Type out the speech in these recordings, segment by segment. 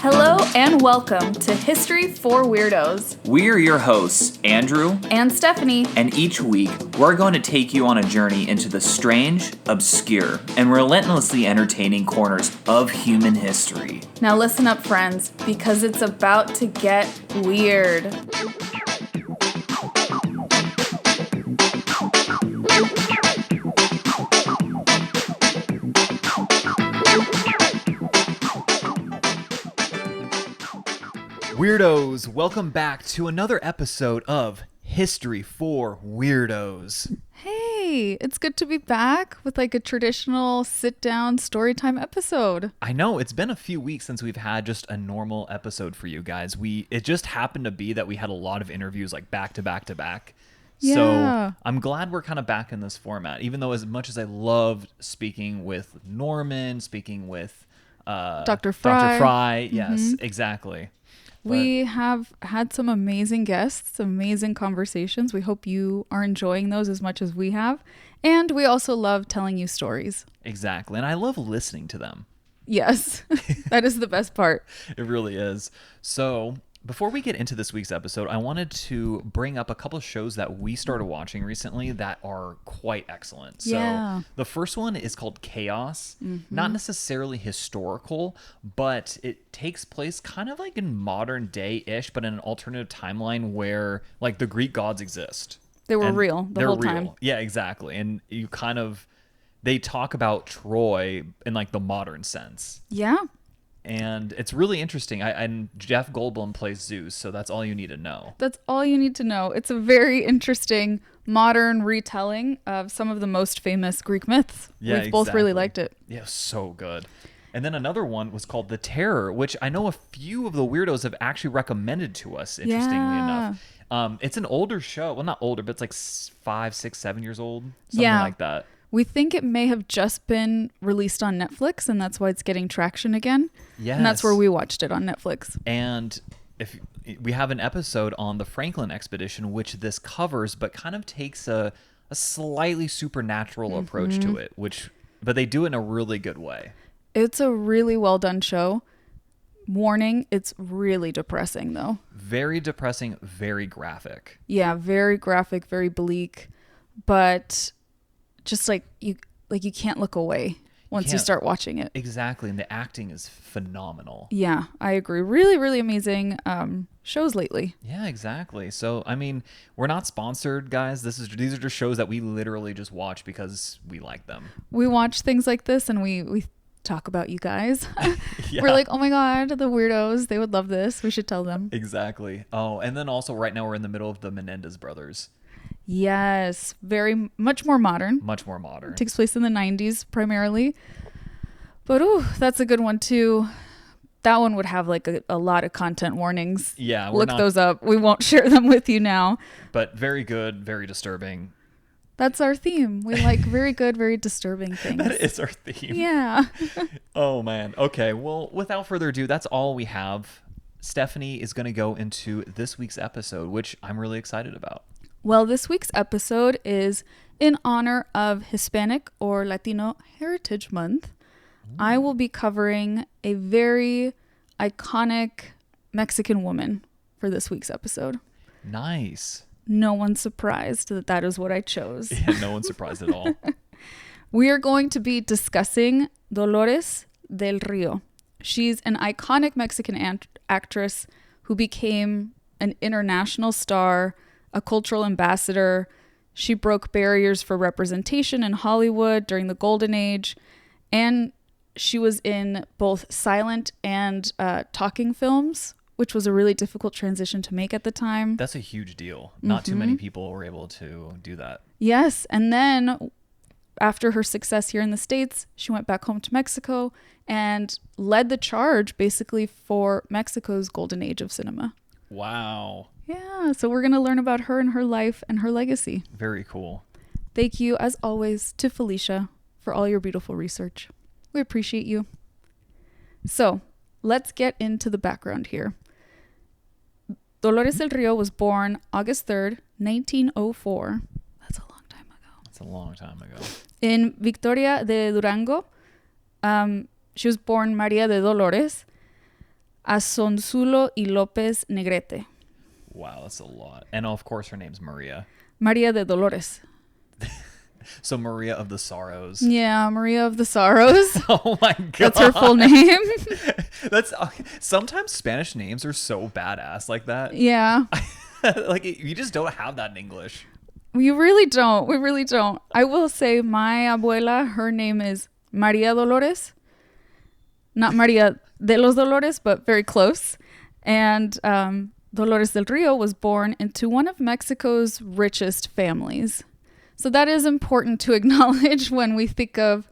Hello and welcome to History for Weirdos. We're your hosts, Andrew and Stephanie, and each week we're going to take you on a journey into the strange, obscure, and relentlessly entertaining corners of human history. Now listen up, friends, because it's about to get weird. Weirdos, welcome back to another episode of History for Weirdos. Hey, it's good to be back with like a traditional sit-down storytime episode. I know, it's been a few weeks since we've had just a normal episode for you guys. It just happened to be that we had a lot of interviews like back to back to back. Yeah. So I'm glad we're kind of back in this format, even though as much as I loved speaking with Norman, speaking with Dr. Fry. Dr. Fry, yes, exactly. We have had some amazing guests, amazing conversations. We hope you are enjoying those as much as we have. And we also love telling you stories. Exactly. And I love listening to them. Yes, that is the best part. It really is. So before we get into this week's episode, I wanted to bring up a couple of shows that we started watching recently that are quite excellent. So the first one is called Chaos. Not necessarily historical, but it takes place kind of like in modern day-ish, but in an alternative timeline where like the Greek gods exist. They were real the whole time. Yeah, exactly. And they talk about Troy in like the modern sense. Yeah. And it's really interesting. And Jeff Goldblum plays Zeus, so that's all you need to know. That's all you need to know. It's a very interesting modern retelling of some of the most famous Greek myths. Yeah, We've both really liked it. Yeah, so good. And then another one was called The Terror, which I know a few of the weirdos have actually recommended to us, interestingly enough. It's an older show. Well, not older, but it's like 5, 6, 7 years old. Something like that. We think it may have just been released on Netflix, and that's why it's getting traction again. Yes. And that's where we watched it on Netflix. And if we have an episode on the Franklin expedition, which this covers, but kind of takes a slightly supernatural approach to it, but they do it in a really good way. It's a really well done show. Warning, it's really depressing though. Very depressing, very graphic. Yeah, very graphic, very bleak, but just like you can't look away once you start watching it. Exactly, and the acting is phenomenal. Yeah, I agree. Really, really amazing shows lately. Yeah, exactly. So, I mean, we're not sponsored, guys. These are just shows that we literally just watch because we like them. We watch things like this and we talk about you guys. Yeah. We're like, oh my God, the weirdos, they would love this. We should tell them. Exactly. Oh, and then also right now we're in the middle of the Menendez brothers. Yes, much more modern. Much more modern. It takes place in the 90s primarily. But that's a good one too. That one would have like a lot of content warnings. Yeah. Look those up. We won't share them with you now. But very good, very disturbing. That's our theme. We like very good, very disturbing things. That is our theme. Yeah. Oh, man. Okay. Well, without further ado, that's all we have. Stephanie is going to go into this week's episode, which I'm really excited about. Well, this week's episode is in honor of Hispanic or Latino Heritage Month. I will be covering a very iconic Mexican woman for this week's episode. Nice. No one's surprised that is what I chose. Yeah, no one's surprised at all. We are going to be discussing Dolores Del Rio. She's an iconic Mexican actress who became an international star, a cultural ambassador. She broke barriers for representation in Hollywood during the Golden Age, and she was in both silent and talking films, which was a really difficult transition to make at the time. That's a huge deal. Not too many people were able to do that. Yes, and then after her success here in the States, she went back home to Mexico and led the charge basically for Mexico's golden age of cinema. Wow. Yeah, so we're going to learn about her and her life and her legacy. Very cool. Thank you, as always, to Felicia for all your beautiful research. We appreciate you. So, let's get into the background here. Dolores Del Rio was born August 3rd, 1904. That's a long time ago. That's a long time ago. In Victoria de Durango. She was born Maria de Dolores Asonzulo y López Negrete. Wow, that's a lot. And of course, her name's Maria. Maria de Dolores. So Maria of the Sorrows. Yeah, Maria of the Sorrows. Oh my God. That's her full name. That's sometimes Spanish names are so badass like that. Yeah. Like you just don't have that in English. We really don't. We really don't. I will say my abuela, her name is Maria Dolores. Not Maria de los Dolores, but very close. And Dolores Del Rio was born into one of Mexico's richest families. So that is important to acknowledge when we think of,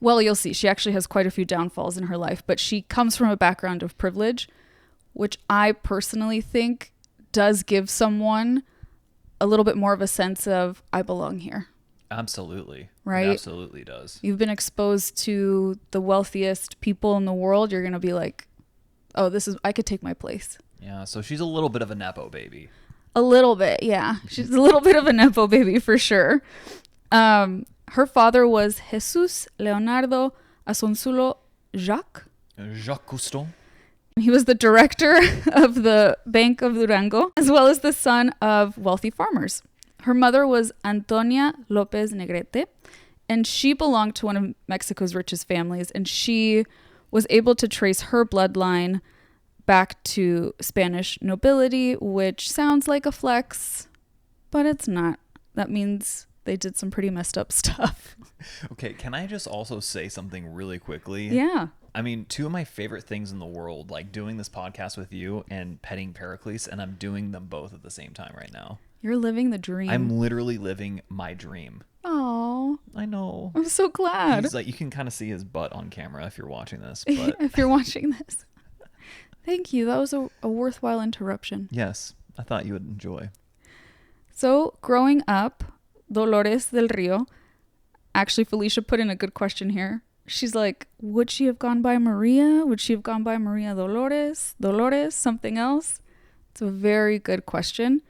well, you'll see, she actually has quite a few downfalls in her life, but she comes from a background of privilege, which I personally think does give someone a little bit more of a sense of, I belong here. Absolutely. Right? It absolutely does. You've been exposed to the wealthiest people in the world. You're going to be like, oh, I could take my place. Yeah, so she's a little bit of a Nepo baby. A little bit, yeah. She's a little bit of a Nepo baby for sure. Her father was Jesus Leonardo Asonzulo Jacques. Jacques Cousteau. He was the director of the Bank of Durango, as well as the son of wealthy farmers. Her mother was Antonia López Negrete, and she belonged to one of Mexico's richest families, and she was able to trace her bloodline back to Spanish nobility, which sounds like a flex, but it's not. That means they did some pretty messed up stuff. Okay, can I just also say something really quickly? Yeah. I mean, two of my favorite things in the world, like doing this podcast with you and petting Pericles, and I'm doing them both at the same time right now. You're living the dream. I'm literally living my dream. Oh, I know. I'm so glad. He's like, you can kind of see his butt on camera if you're watching this. But if you're watching this. Thank you. That was a worthwhile interruption. yes, I thought you would enjoy. So growing up, Dolores Del Rio, actually Felicia put in a good question here. She's like, would she have gone by Maria? Would she have gone by Maria Dolores? Dolores? Something else? It's a very good question.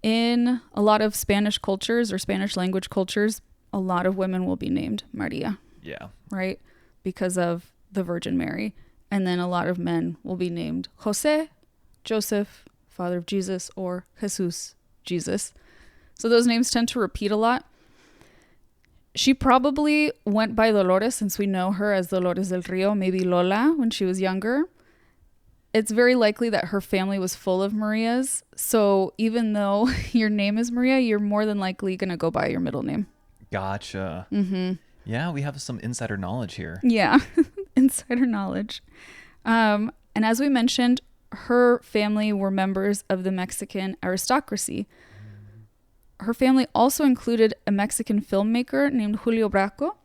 In a lot of Spanish cultures or Spanish language cultures, a lot of women will be named Maria. Yeah. Right? Because of the Virgin Mary. And then a lot of men will be named Jose, Joseph, father of Jesus, or Jesus, Jesus. So those names tend to repeat a lot. She probably went by Dolores, since we know her as Dolores del Rio, maybe Lola when she was younger. It's very likely that her family was full of Marias. So even though your name is Maria, you're more than likely going to go by your middle name. Gotcha. Mm-hmm. Yeah, we have some insider knowledge here. Yeah, insider knowledge. And as we mentioned, her family were members of the Mexican aristocracy. Her family also included a Mexican filmmaker named Julio Braco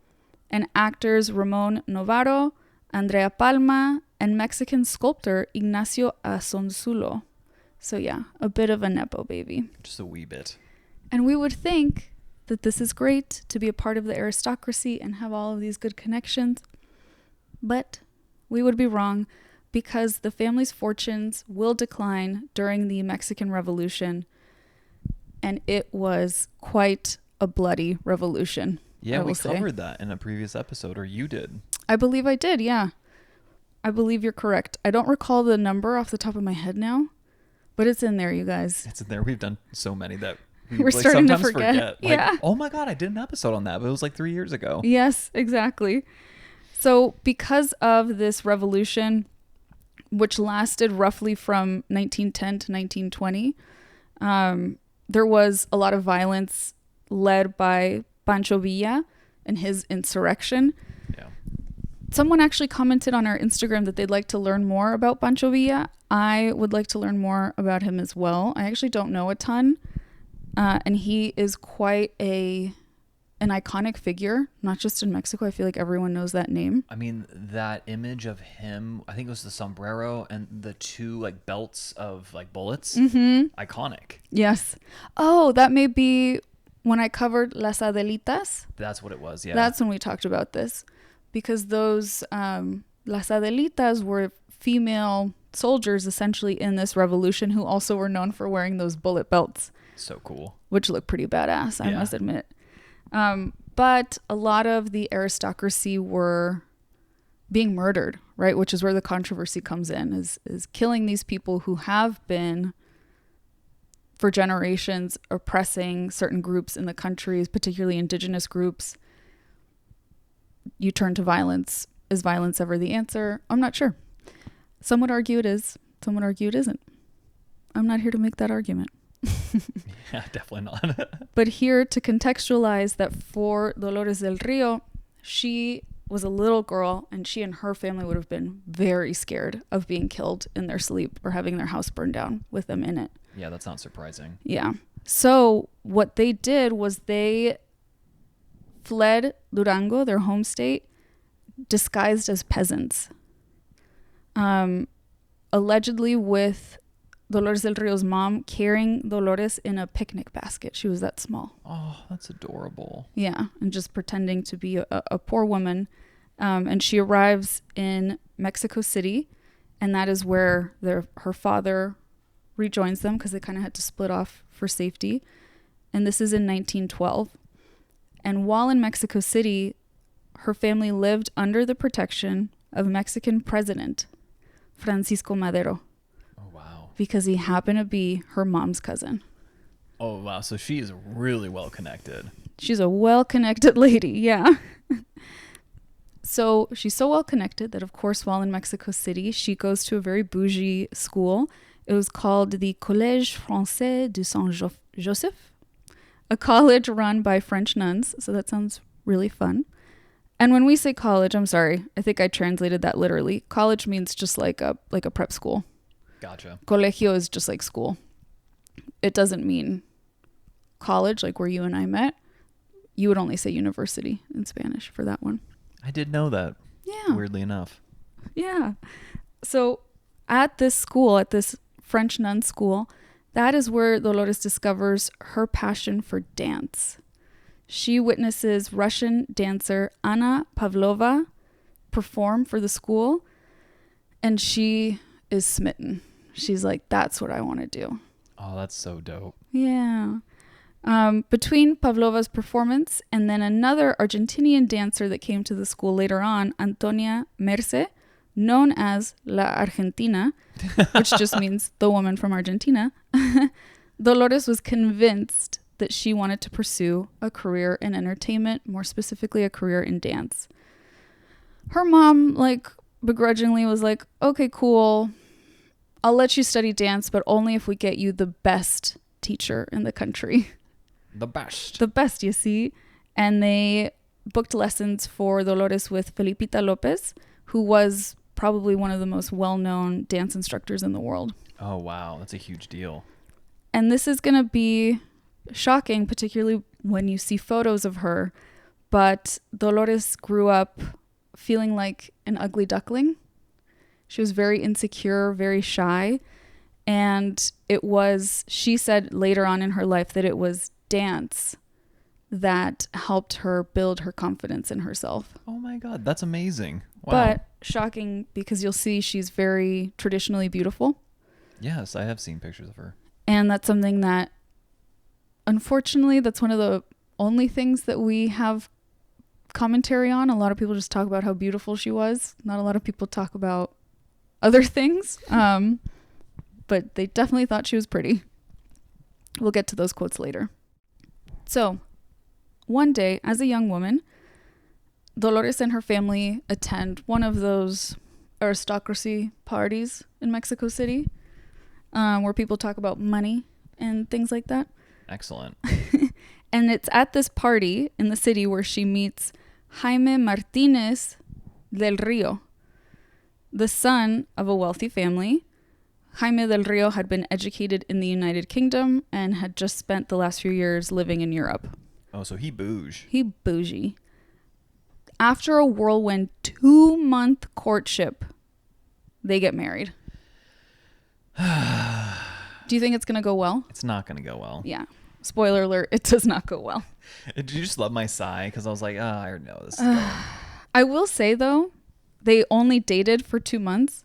and actors Ramon Novarro, Andrea Palma, and Mexican sculptor Ignacio Asonzulo. So yeah, a bit of a Nepo baby. Just a wee bit. And we would think that this is great to be a part of the aristocracy and have all of these good connections. But we would be wrong, because the family's fortunes will decline during the Mexican Revolution. And it was quite a bloody revolution. Yeah, we covered that in a previous episode, or you did. I believe I did, yeah. I believe you're correct. I don't recall the number off the top of my head now, but it's in there, you guys. It's in there. We've done so many that we're starting to forget. Like, yeah. oh my God, I did an episode on that, but it was like 3 years ago. Yes, exactly. So because of this revolution, which lasted roughly from 1910 to 1920, there was a lot of violence led by Pancho Villa and his insurrection. Yeah. Someone actually commented on our Instagram that they'd like to learn more about Pancho Villa. I would like to learn more about him as well. I actually don't know a ton. And he is quite an iconic figure, not just in Mexico. I feel like everyone knows that name. I mean, that image of him, I think it was the sombrero and the two like belts of like bullets. Mm-hmm. Iconic. Yes. Oh, that may be when I covered Las Adelitas. That's what it was, yeah. That's when we talked about this. Because those Las Adelitas were female soldiers essentially in this revolution who also were known for wearing those bullet belts. So cool. Which look pretty badass, I must admit. But a lot of the aristocracy were being murdered, right? Which is where the controversy comes in, is killing these people who have been for generations oppressing certain groups in the country, particularly indigenous groups. You turn to violence. Is violence ever the answer? I'm not sure. Some would argue it is. Some would argue it isn't. I'm not here to make that argument. Yeah, definitely not. But here to contextualize that for Dolores Del Rio, she was a little girl and she and her family would have been very scared of being killed in their sleep or having their house burned down with them in it. Yeah, that's not surprising. Yeah. So what they did was they fled Durango, their home state, disguised as peasants. Allegedly with Dolores Del Rio's mom carrying Dolores in a picnic basket. She was that small. Oh, that's adorable. Yeah, and just pretending to be a poor woman. And she arrives in Mexico City, and that is where her father rejoins them because they kind of had to split off for safety. And this is in 1912. And while in Mexico City, her family lived under the protection of Mexican president Francisco Madero. Oh, wow. Because he happened to be her mom's cousin. Oh, wow. So she is really well connected. She's a well-connected lady, yeah. So she's so well-connected that, of course, while in Mexico City, she goes to a very bougie school. It was called the Collège Français de Saint-Joseph, a college run by French nuns. So that sounds really fun. And when we say college, I'm sorry, I think I translated that literally. College means just like a prep school. Gotcha. Colegio is just like school. It doesn't mean college, like where you and I met. You would only say university in Spanish for that one. I did know that. Yeah. Weirdly enough. Yeah. So at this school, at this French nun school, that is where Dolores discovers her passion for dance. She witnesses Russian dancer Anna Pavlova perform for the school, and she is smitten. She's like, that's what I want to do. Oh, that's so dope. Yeah. Between Pavlova's performance and then another Argentinian dancer that came to the school later on, Antonia Merce, known as La Argentina, which just means the woman from Argentina, Dolores was convinced that she wanted to pursue a career in entertainment, more specifically a career in dance. Her mom, begrudgingly was like, okay, cool. I'll let you study dance, but only if we get you the best teacher in the country. The best. The best, you see. And they booked lessons for Dolores with Felipita Lopez, who was probably one of the most well-known dance instructors in the world. Oh, wow. That's a huge deal. And this is going to be shocking, particularly when you see photos of her. But Dolores grew up feeling like an ugly duckling. She was very insecure, very shy. And she said later on in her life that it was dance that helped her build her confidence in herself. Oh my God, that's amazing. Wow. But shocking because you'll see she's very traditionally beautiful. Yes, I have seen pictures of her. And that's something that, unfortunately, that's one of the only things that we have commentary on. A lot of people just talk about how beautiful she was. Not a lot of people talk about other things. But they definitely thought she was pretty. We'll get to those quotes later. So, one day, as a young woman, Dolores and her family attend one of those aristocracy parties in Mexico City, where people talk about money and things like that. Excellent. And it's at this party in the city where she meets Jaime Martinez del Rio, the son of a wealthy family. Jaime del Rio had been educated in the United Kingdom and had just spent the last few years living in Europe. Oh, so he bouge. He bougie. After a whirlwind 2-month courtship, they get married. Do you think it's going to go well? It's not going to go well. Yeah. Spoiler alert, it does not go well. Did you just love my sigh? Because I was like, I already know this is going. I will say, though, they only dated for 2 months,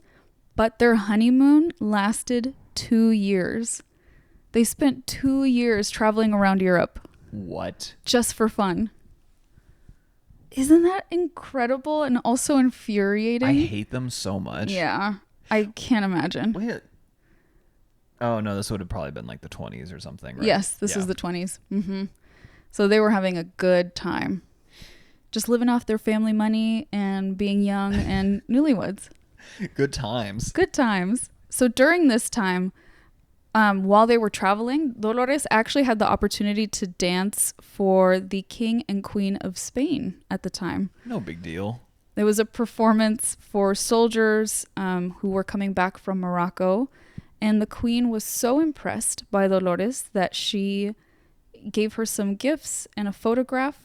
but their honeymoon lasted 2 years. They spent 2 years traveling around Europe. What? Just for fun. Isn't that incredible and also infuriating? I hate them so much. Yeah. I can't imagine. Wait. Oh, no, this would have probably been like the 20s or something, right? Yes, this was the 20s. Mm-hmm. So they were having a good time. Just living off their family money and being young and newlyweds. Good times. Good times. So during this time, while they were traveling, Dolores actually had the opportunity to dance for the King and Queen of Spain at the time. No big deal. There was a performance for soldiers who were coming back from Morocco. And the Queen was so impressed by Dolores that she gave her some gifts and a photograph,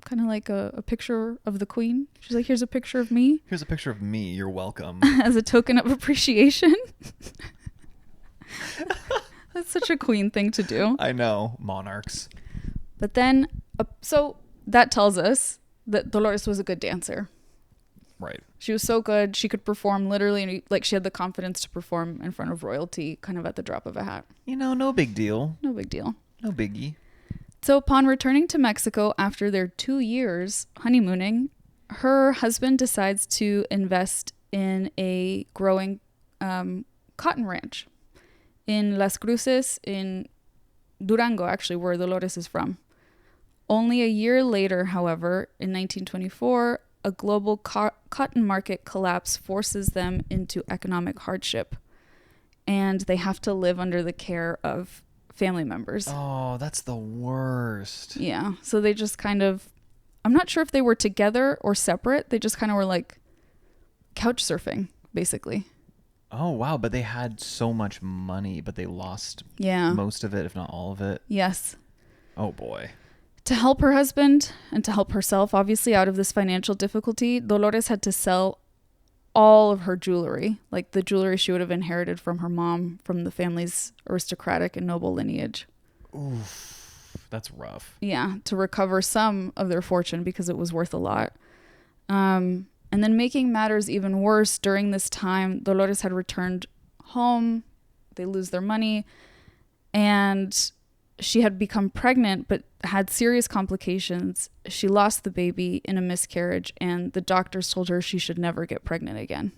kind of like a picture of the Queen. She's like, here's a picture of me. Here's a picture of me. You're welcome. As a token of appreciation. That's such a Queen thing to do. I know. Monarchs. But then, so that tells us that Dolores was a good dancer. Right. She was so good. She could perform literally, like she had the confidence to perform in front of royalty kind of at the drop of a hat. You know, no big deal. No big deal. No biggie. So upon returning to Mexico after their 2 years honeymooning, her husband decides to invest in a growing cotton ranch in Las Cruces in Durango, actually, where Dolores is from. Only a year later, however, in 1924, a global cotton market collapse forces them into economic hardship, and they have to live under the care of family members. Oh, that's the worst. Yeah. So they just kind of, I'm not sure if they were together or separate. They just kind of were like couch surfing, basically. Oh, wow. But they had so much money, but they lost most of it, if not all of it. Yes. Oh, boy. To help her husband and to help herself, obviously, out of this financial difficulty, Dolores had to sell all of her jewelry, like the jewelry she would have inherited from her mom, from the family's aristocratic and noble lineage. Oof, that's rough. Yeah, to recover some of their fortune because it was worth a lot. And then making matters even worse, during this time, Dolores had returned home. They lose their money. And she had become pregnant, but had serious complications. She lost the baby in a miscarriage, and the doctors told her she should never get pregnant again.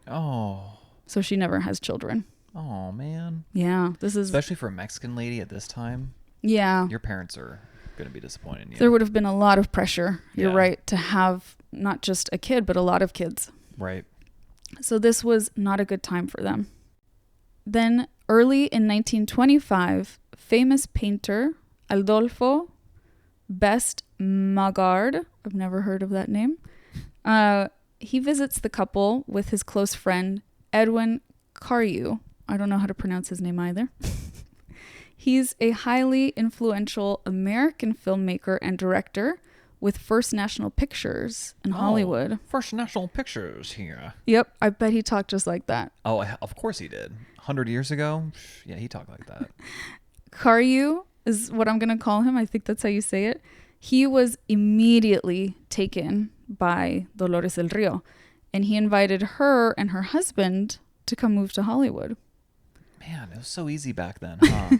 Oh. So she never has children. Oh, man. Yeah. This is... Especially for a Mexican lady at this time. Yeah. Your parents are going to be disappointed in you. There would have been a lot of pressure, you're Yeah. right, to have not just a kid, but a lot of kids. Right. So this was not a good time for them. Then, early in 1925, famous painter Adolfo Best Magard, I've never heard of that name, he visits the couple with his close friend Edwin Caryu. I don't know how to pronounce his name either. He's a highly influential American filmmaker and director with First National Pictures in Hollywood. First National Pictures here. Yep, I bet he talked just like that. Oh, of course he did. 100 years ago? Yeah, he talked like that. Caryu is what I'm going to call him. I think that's how you say it. He was immediately taken by Dolores Del Rio, and he invited her and her husband to come move to Hollywood. Man, it was so easy back then, huh?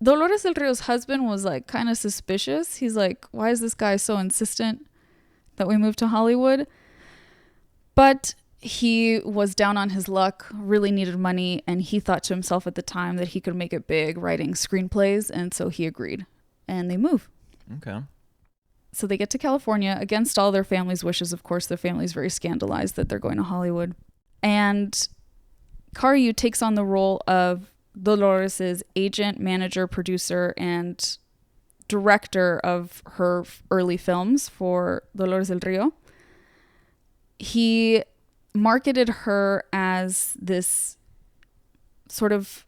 Dolores Del Rio's husband was like kind of suspicious. He's like, why is this guy so insistent that we move to Hollywood? But he was down on his luck, really needed money, and he thought to himself at the time that he could make it big writing screenplays, and so he agreed. And they move. Okay. So they get to California against all their family's wishes. Of course, their family's very scandalized that they're going to Hollywood. And Caryu takes on the role of Dolores's agent, manager, producer, and director of her early films for Dolores Del Rio. He marketed her as this sort of,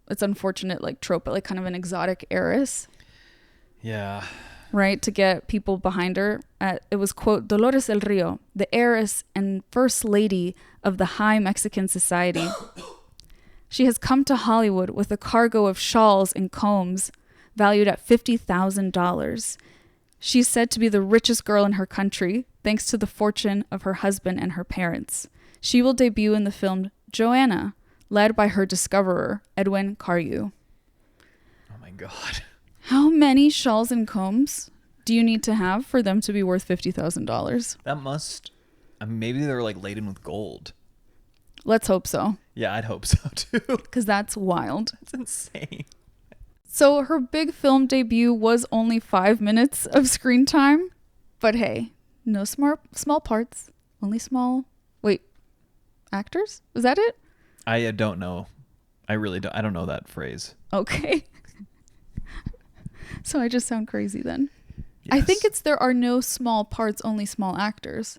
it's unfortunate, like trope, but like kind of an exotic heiress. Yeah. Right, to get people behind her. It was, quote, Dolores Del Rio, the heiress and first lady of the high Mexican society. She has come to Hollywood with a cargo of shawls and combs valued at $50,000. She's said to be the richest girl in her country, thanks to the fortune of her husband and her parents. She will debut in the film Joanna, led by her discoverer, Edwin Caryu. Oh my God. How many shawls and combs do you need to have for them to be worth $50,000? That must... maybe they're like laden with gold. Let's hope so. Yeah, I'd hope so too. Because that's wild. That's insane. So her big film debut was only 5 minutes of screen time. But hey, no small parts. Only small... Wait, actors? Was that it? I don't know. I really don't. I don't know that phrase. Okay. So I just sound crazy then. Yes. I think it's there are no small parts, only small actors.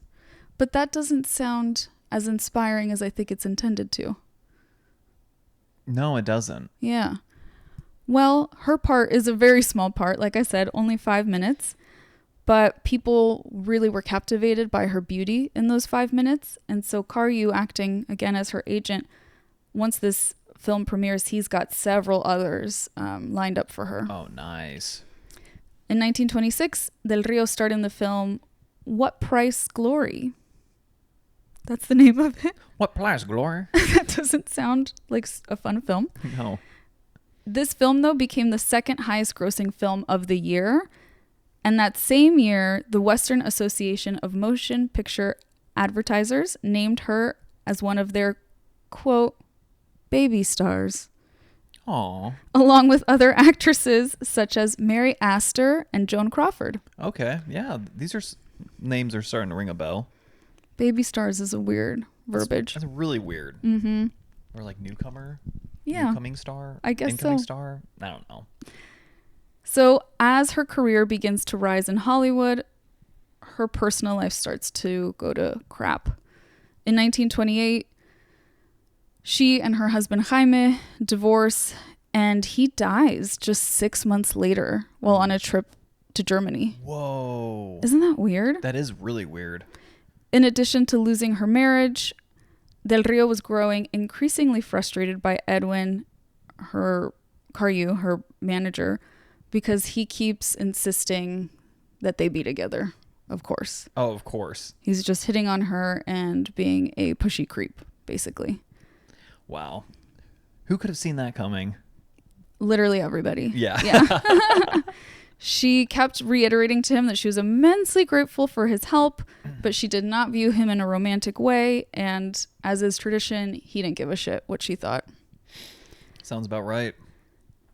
But that doesn't sound as inspiring as I think it's intended to. No, it doesn't. Yeah. Well, her part is a very small part. Like I said, only 5 minutes. But people really were captivated by her beauty in those 5 minutes. And so Karyu, acting again as her agent, once this film premieres, he's got several others lined up for her. Oh, nice. In 1926, Del Rio starred in the film What Price Glory? That's the name of it. What price glory? That doesn't sound like a fun film. No. This film, though, became the second highest grossing film of the year. And that same year, the Western Association of Motion Picture Advertisers named her as one of their, quote, baby stars. Aww. Along with other actresses such as Mary Astor and Joan Crawford. Okay. Yeah. These are names are starting to ring a bell. Baby stars is a weird verbiage. That's really weird. Mm-hmm. Or like newcomer? Yeah. Newcoming star? I guess incoming so. star? I don't know. So as her career begins to rise in Hollywood, her personal life starts to go to crap. In 1928, she and her husband Jaime divorce, and he dies just 6 months later while on a trip to Germany. Whoa. Isn't that weird? That is really weird. In addition to losing her marriage, Del Rio was growing increasingly frustrated by Edwin, her manager, because he keeps insisting that they be together, of course. Oh, of course. He's just hitting on her and being a pushy creep, basically. Wow. Who could have seen that coming? Literally everybody. Yeah. She kept reiterating to him that she was immensely grateful for his help, but she did not view him in a romantic way. And as is tradition, he didn't give a shit what she thought. Sounds about right.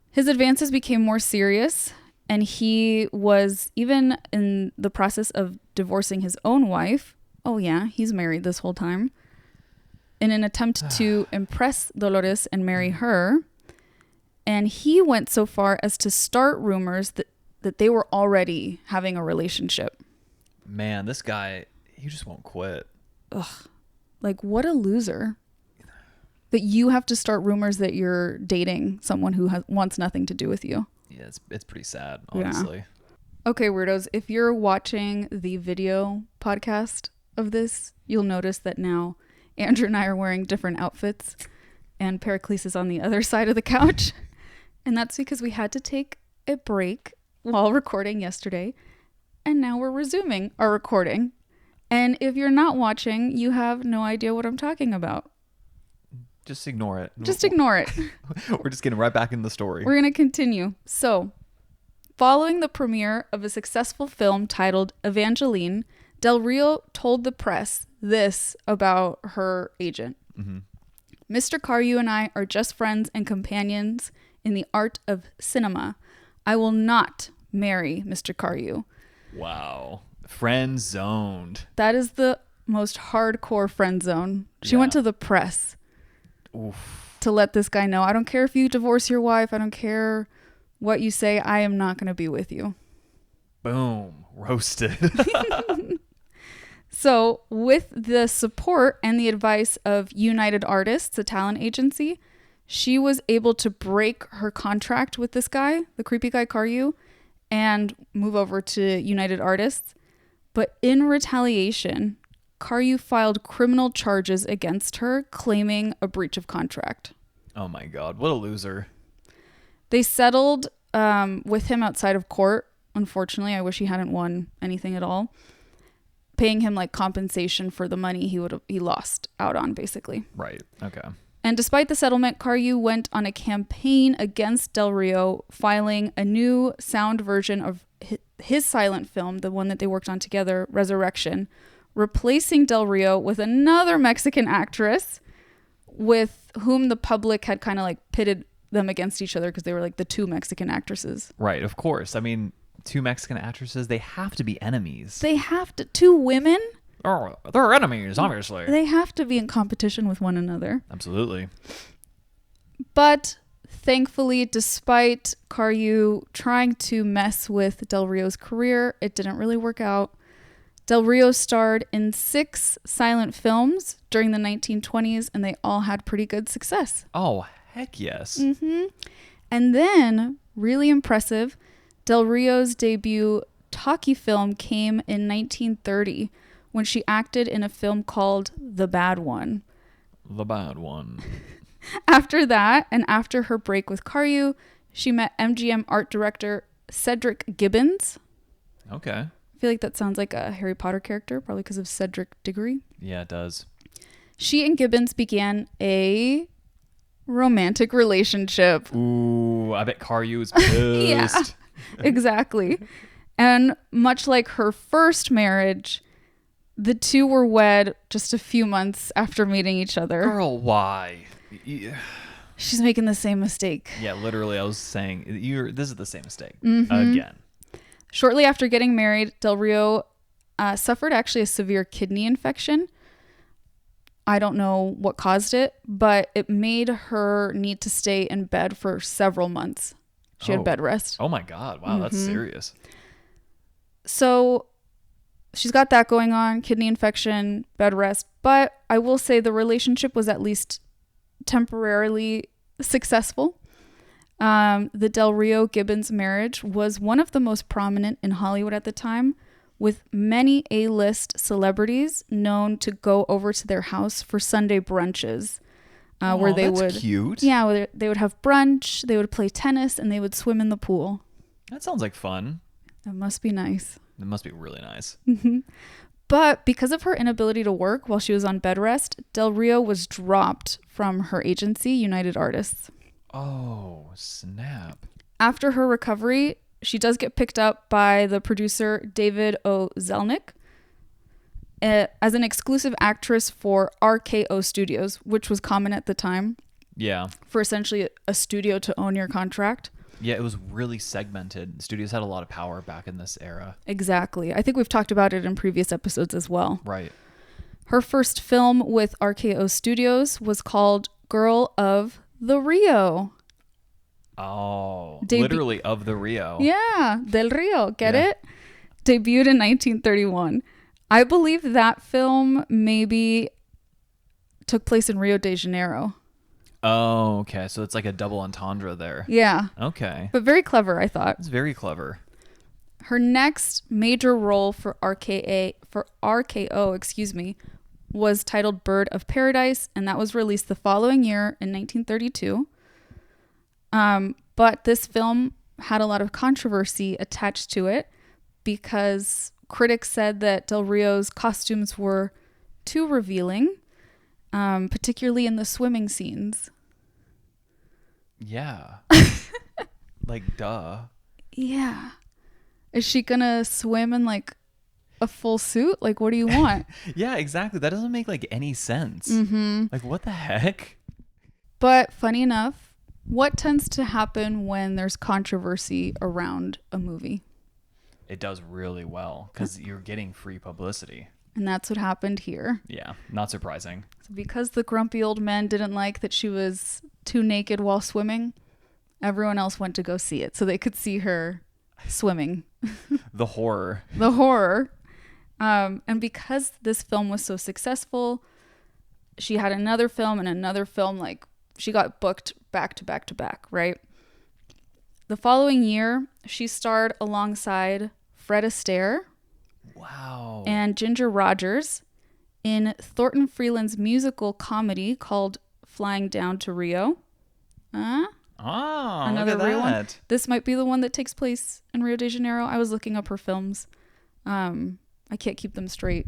His advances became more serious, and he was even in the process of divorcing his own wife. Oh yeah, he's married this whole time. In an attempt to impress Dolores and marry her. And he went so far as to start rumors that they were already having a relationship. Man, this guy, he just won't quit. Ugh. Like, what a loser. That you have to start rumors that you're dating someone who wants nothing to do with you. Yeah, it's pretty sad, honestly. Yeah. Okay, weirdos, if you're watching the video podcast of this, you'll notice that now Andrew and I are wearing different outfits, and Pericles is on the other side of the couch. And that's because we had to take a break while recording yesterday, and now we're resuming our recording. And if you're not watching, you have no idea what I'm talking about. Just ignore it. Just ignore it. We're just getting right back in the story. We're going to continue. So, following the premiere of a successful film titled Evangeline, Del Rio told the press this about her agent. Mm-hmm. Mr. Karyu and I are just friends and companions in the art of cinema. I will not marry Mr. Karyu. Wow. Friend zoned. That is the most hardcore friend zone. She went to the press. Oof. To let this guy know, I don't care if you divorce your wife. I don't care what you say. I am not going to be with you. Boom. Roasted. So with the support and the advice of United Artists, a talent agency, she was able to break her contract with this guy, the creepy guy Karyu, and move over to United Artists. But in retaliation, Karyu filed criminal charges against her, claiming a breach of contract. Oh my God, what a loser. They settled with him outside of court. Unfortunately, I wish he hadn't won anything at all. Paying him like compensation for the money he lost out on, basically. Right. Okay. And despite the settlement, Carew went on a campaign against Del Rio, filing a new sound version of his silent film, the one that they worked on together, Resurrection, replacing Del Rio with another Mexican actress with whom the public had kind of like pitted them against each other because they were like the two Mexican actresses. Right, of course. I mean, two Mexican actresses, they have to be enemies. They have to. Two women? Oh, they're enemies, obviously. They have to be in competition with one another. Absolutely. But thankfully, despite Carew trying to mess with Del Rio's career, it didn't really work out. Del Rio starred in 6 silent films during the 1920s, and they all had pretty good success. Oh, heck yes. Mm-hmm. And then, really impressive, Del Rio's debut talkie film came in 1930 when she acted in a film called The Bad One. The Bad One. After that, and after her break with Carew, she met MGM art director Cedric Gibbons. Okay. I feel like that sounds like a Harry Potter character, probably because of Cedric Diggory. Yeah, it does. She and Gibbons began a romantic relationship. Ooh, I bet Carew was pissed. Yeah, exactly. And much like her first marriage, the two were wed just a few months after meeting each other. Girl, why? Yeah. She's making the same mistake. Yeah, literally, I was saying, this is the same mistake. Mm-hmm. Again. Shortly after getting married, Del Rio suffered actually a severe kidney infection. I don't know what caused it, but it made her need to stay in bed for several months. She had bed rest. Oh my God. Wow, that's serious. So she's got that going on, kidney infection, bed rest. But I will say the relationship was at least temporarily successful. The Del Rio Gibbons marriage was one of the most prominent in Hollywood at the time, with many A-list celebrities known to go over to their house for Sunday brunches, where they would cute. Yeah, where they would have brunch, they would play tennis, and they would swim in the pool. That sounds like fun. That must be nice. It must be really nice. But because of her inability to work while she was on bed rest, Del Rio was dropped from her agency, United Artists. Oh, snap. After her recovery, she does get picked up by the producer David O. Zelnick as an exclusive actress for RKO Studios, which was common at the time. Yeah. For essentially a studio to own your contract. Yeah, it was really segmented. Studios had a lot of power back in this era. Exactly. I think we've talked about it in previous episodes as well. Right. Her first film with RKO Studios was called Girl of the Rio. Oh, literally of the Rio. Yeah, Del Rio. Get it? Debuted in 1931. I believe that film maybe took place in Rio de Janeiro. Oh, okay. So it's like a double entendre there. Yeah. Okay. But very clever, I thought. It's very clever. Her next major role for RKO, was titled Bird of Paradise, and that was released the following year in 1932. But this film had a lot of controversy attached to it because critics said that Del Rio's costumes were too revealing, particularly in the swimming scenes. Yeah. Like, duh. Yeah. Is she gonna swim in like a full suit? Like, what do you want? Yeah, exactly. That doesn't make like any sense. Like, what the heck? But funny enough, what tends to happen when there's controversy around a movie? It does really well because you're getting free publicity. And that's what happened here. Yeah, not surprising. So because the grumpy old men didn't like that she was too naked while swimming, everyone else went to go see it so they could see her swimming. The horror. The horror. And because this film was so successful, she had another film and another film. Like, she got booked back to back to back, right? The following year, she starred alongside Fred Astaire. Wow. And Ginger Rogers in Thornton Freeland's musical comedy called Flying Down to Rio. Another look at Rio that. one. This might be the one that takes place in Rio de Janeiro. I was looking up her films. I can't keep them straight.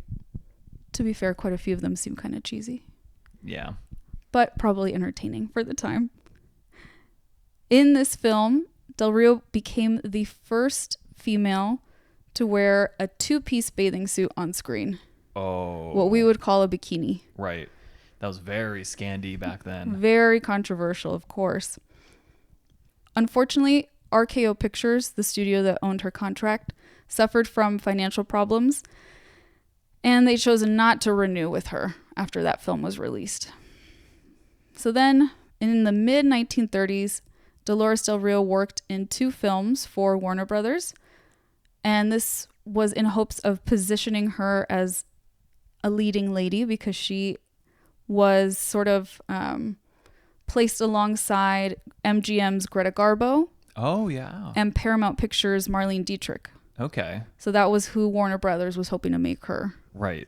To be fair, quite a few of them seem kind of cheesy. Yeah. but probably entertaining for the time. In this film, Del Rio became the first female to wear a two-piece bathing suit on screen. Oh. What we would call a bikini. Right. That was very Scandi back then. Very controversial, of course. Unfortunately, RKO Pictures, the studio that owned her contract, suffered from financial problems, and they chose not to renew with her after that film was released. So then, in the mid-1930s, Dolores Del Rio worked in 2 films for Warner Brothers, and this was in hopes of positioning her as a leading lady because she was sort of placed alongside MGM's Greta Garbo. Oh, yeah. And Paramount Pictures' Marlene Dietrich. Okay. So that was who Warner Brothers was hoping to make her. Right.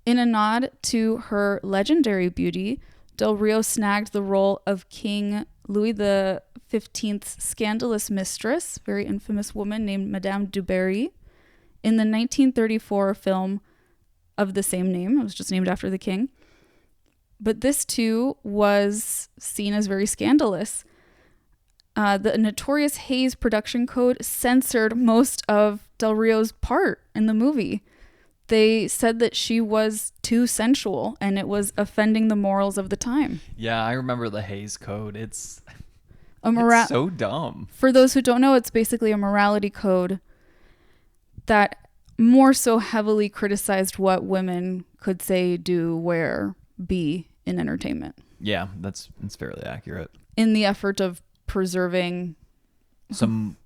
In a nod to her legendary beauty, Del Rio snagged the role of King Louis XV's scandalous mistress, very infamous woman named Madame du Barry, in the 1934 film of the same name. It was just named after the king. But this too was seen as very scandalous. The notorious Hays production code censored most of Del Rio's part in the movie. They said that she was too sensual and it was offending the morals of the time. Yeah, I remember the Hays Code. It's so dumb. For those who don't know, it's basically a morality code that more so heavily criticized what women could say, do, wear, be in entertainment. Yeah, that's fairly accurate. In the effort of preserving some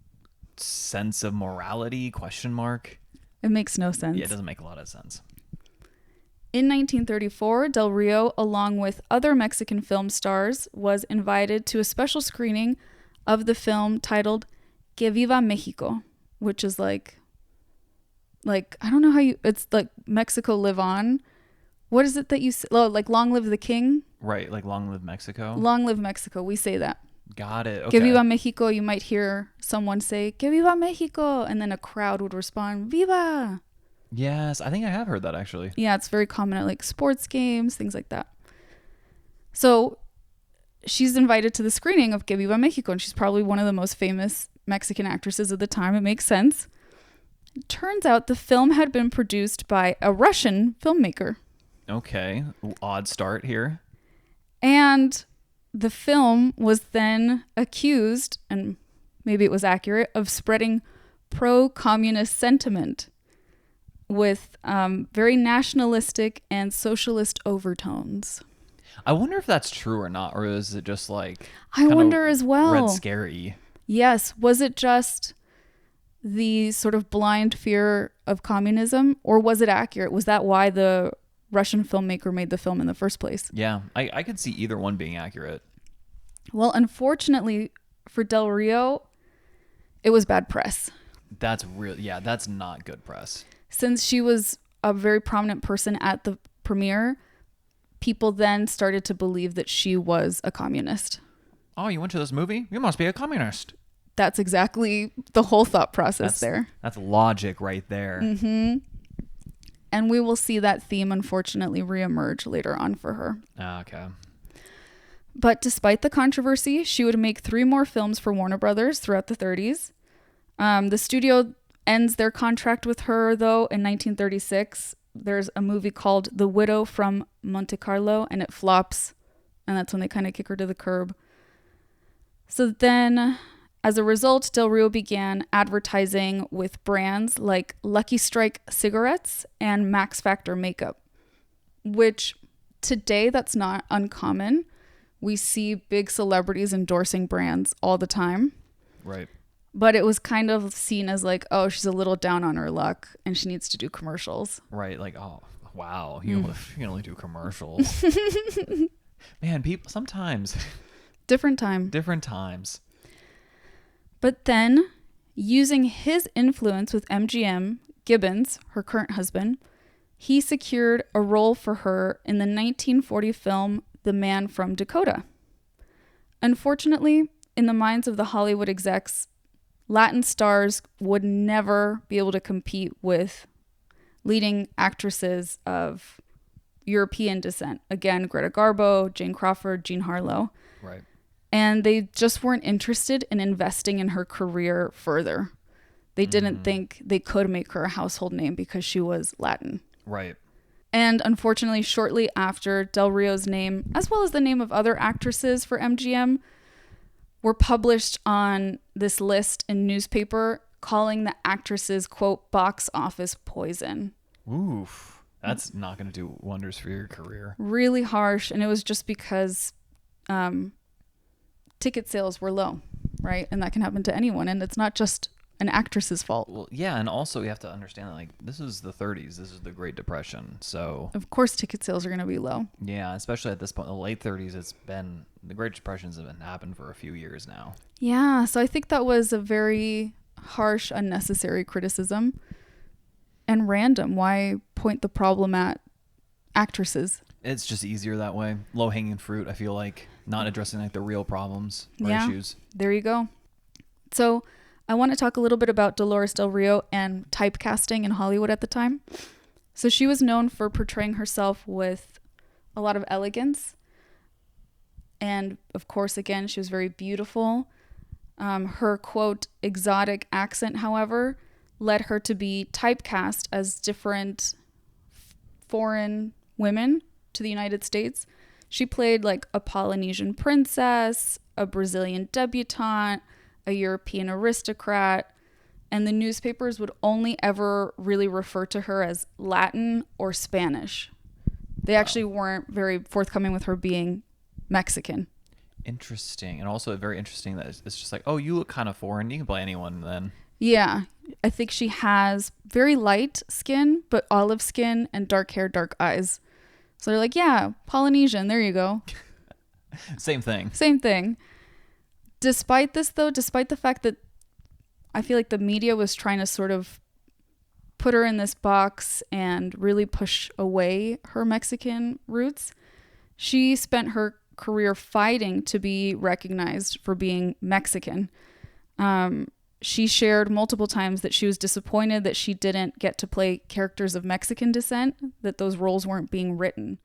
sense of morality, question mark. It makes no sense. Yeah, it doesn't make a lot of sense. In 1934, Del Rio, along with other Mexican film stars, was invited to a special screening of the film titled Que Viva Mexico, which is like I don't know how it's like Mexico live on. What is it that you say? Oh, like Long Live the King? Right, like Long Live Mexico. Long Live Mexico. We say that. Got it. Okay. Que Viva Mexico, you might hear someone say, Que Viva Mexico, and then a crowd would respond, Viva. Yes, I think I have heard that actually. Yeah, it's very common at like sports games, things like that. So she's invited to the screening of Que Viva Mexico, and she's probably one of the most famous Mexican actresses of the time. It makes sense. It turns out the film had been produced by a Russian filmmaker. Okay, odd start here. And the film was then accused, and maybe it was accurate, of spreading pro-communist sentiment with very nationalistic and socialist overtones. I wonder if that's true or not, or is it just like... I wonder as well. Red scary. Yes. Was it just the sort of blind fear of communism, or was it accurate? Was that why the Russian filmmaker made the film in the first place? Yeah, I could see either one being accurate. Well, unfortunately for Del Rio, it was bad press. That's that's not good press. Since she was a very prominent person at the premiere, people then started to believe that she was a communist. Oh, you went to this movie? You must be a communist. That's exactly the whole thought process there. That's logic right there. Mm-hmm. And we will see that theme, unfortunately, reemerge later on for her. Okay. But despite the controversy, she would make 3 more films for Warner Brothers throughout the 30s. The studio ends their contract with her, though, in 1936. There's a movie called The Widow from Monte Carlo, and it flops. And that's when they kind of kick her to the curb. So then, as a result, Del Rio began advertising with brands like Lucky Strike cigarettes and Max Factor makeup, which today that's not uncommon. We see big celebrities endorsing brands all the time. Right. But it was kind of seen as like, oh, she's a little down on her luck and she needs to do commercials. Right. Like, oh, wow. You can only do commercials. Man, people sometimes. Different times. But then, using his influence with MGM, Gibbons, her current husband, he secured a role for her in the 1940 film The Man from Dakota. Unfortunately, in the minds of the Hollywood execs, Latin stars would never be able to compete with leading actresses of European descent. Again, Greta Garbo, Jane Crawford, Jean Harlow. Right. And they just weren't interested in investing in her career further. They didn't think they could make her a household name because she was Latin. Right. And unfortunately, shortly after, Del Rio's name, as well as the name of other actresses for MGM, were published on this list in newspaper, calling the actresses, quote, box office poison. Oof. That's not going to do wonders for your career. Really harsh. And it was just because ticket sales were low, right? And that can happen to anyone. And it's not just an actress's fault. Well, yeah. And also you have to understand that, like, this is the 30s. This is the Great Depression. So Of course, ticket sales are going to be low. yeah, especially at this point, the late 30s, the Great Depressions have been happened for a few years now. Yeah. So I think that was a very harsh, unnecessary criticism and random. Why point the problem at actresses? It's just easier that way. Low hanging fruit, I feel like, not addressing like the real problems or issues. There you go. So I want to talk a little bit about Dolores Del Rio and typecasting in Hollywood at the time. So she was known for portraying herself with a lot of elegance. And of course, again, she was very beautiful. Her, quote, exotic accent, however, led her to be typecast as different foreign women to the United States. She played like a Polynesian princess, a Brazilian debutante, a European aristocrat, and the newspapers would only ever really refer to her as Latin or Spanish. They actually weren't very forthcoming with her being Mexican. Interesting. And also very interesting that it's just like, oh, you look kind of foreign. You can play anyone then. Yeah. I think she has very light skin, but olive skin and dark hair, dark eyes. So they're like, yeah, Polynesian. There you go. Same thing. Same thing. Despite this, though, despite the fact that I feel like the media was trying to sort of put her in this box and really push away her Mexican roots, she spent her career fighting to be recognized for being Mexican. She shared multiple times that she was disappointed that she didn't get to play characters of Mexican descent, that those roles weren't being written.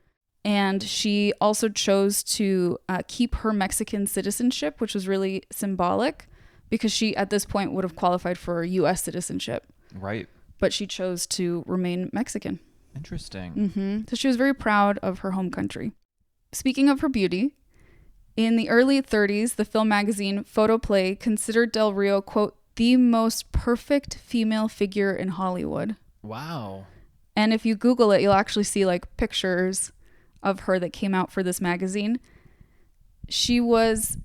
And she also chose to keep her Mexican citizenship, which was really symbolic because she, at this point, would have qualified for U.S. citizenship. Right. But she chose to remain Mexican. Interesting. So she was very proud of her home country. Speaking of her beauty, in the early 30s, the film magazine Photoplay considered Del Rio, quote, the most perfect female figure in Hollywood. Wow. And if you Google it, you'll actually see like pictures of her that came out for this magazine. She is,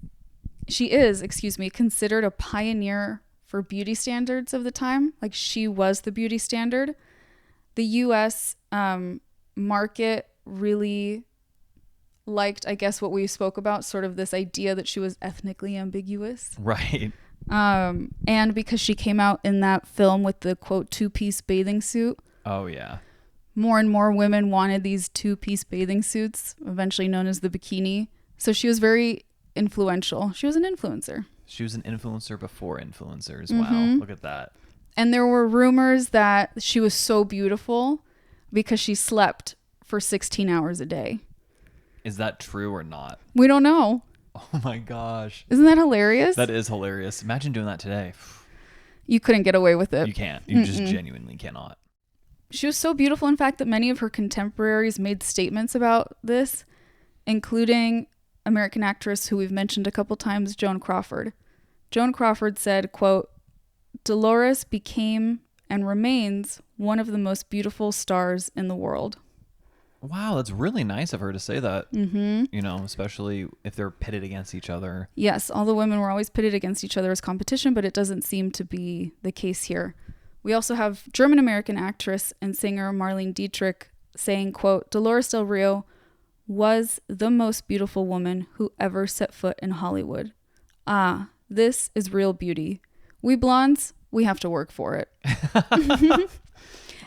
considered a pioneer for beauty standards of the time. Like she was the beauty standard. The U.S. Market really liked, I guess, what we spoke about, sort of this idea that she was ethnically ambiguous. Right. And because she came out in that film with the, quote, two-piece bathing suit. Oh, yeah. More and more women wanted these two-piece bathing suits, eventually known as the bikini. So she was very influential. She was an influencer. She was an influencer before influencers. Wow. Look at that. And there were rumors that she was so beautiful because she slept for 16 hours a day. Is that true or not? We don't know. Oh my gosh. Isn't that hilarious? That is hilarious. Imagine doing that today. You couldn't get away with it. You can't. You just genuinely cannot. She was so beautiful, in fact, that many of her contemporaries made statements about this, including American actress who we've mentioned a couple times, Joan Crawford. Joan Crawford said, quote, Dolores became and remains one of the most beautiful stars in the world. Wow, that's really nice of her to say that. You know, especially if they're pitted against each other. Yes, all the women were always pitted against each other as competition, but it doesn't seem to be the case here. We also have German-American actress and singer Marlene Dietrich saying, quote, Dolores Del Rio was the most beautiful woman who ever set foot in Hollywood. Ah, this is real beauty. We blondes, we have to work for it.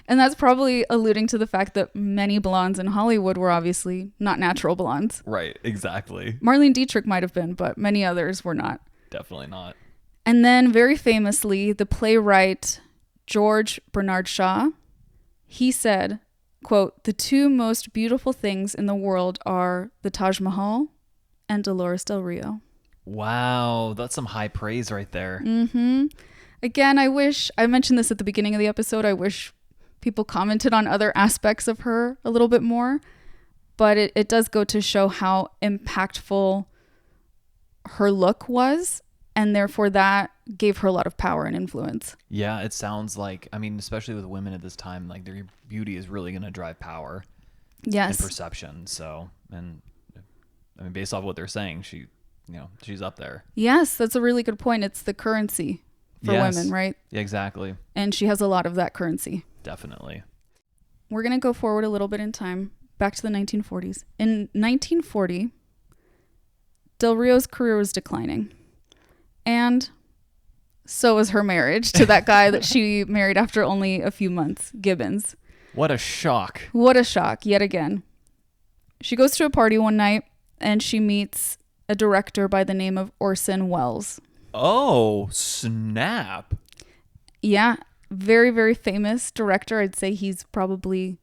And that's probably alluding to the fact that many blondes in Hollywood were obviously not natural blondes. Right, exactly. Marlene Dietrich might have been, but many others were not. Definitely not. And then very famously, the playwright George Bernard Shaw, he said, quote, "The two most beautiful things in the world are the Taj Mahal and Dolores Del Rio." Wow, that's some high praise right there. Mm-hmm. Again, I mentioned this at the beginning of the episode, I wish people commented on other aspects of her a little bit more, but it does go to show how impactful her look was, and therefore that gave her a lot of power and influence. Yeah, it sounds like, I mean, especially with women at this time, like their beauty is really going to drive power. Yes. And perception. So, and I mean, based off what they're saying, she's up there. Yes, that's a really good point. It's the currency for women, right? Yeah, exactly. And she has a lot of that currency. Definitely. We're going to go forward a little bit in time, back to the 1940s. In 1940, Del Rio's career was declining. And so was her marriage to that guy that she married after only a few months, Gibbons. What a shock. What a shock, yet again. She goes to a party one night and she meets a director by the name of Orson Welles. Oh, snap. Yeah, very, very famous director. I'd say he's probably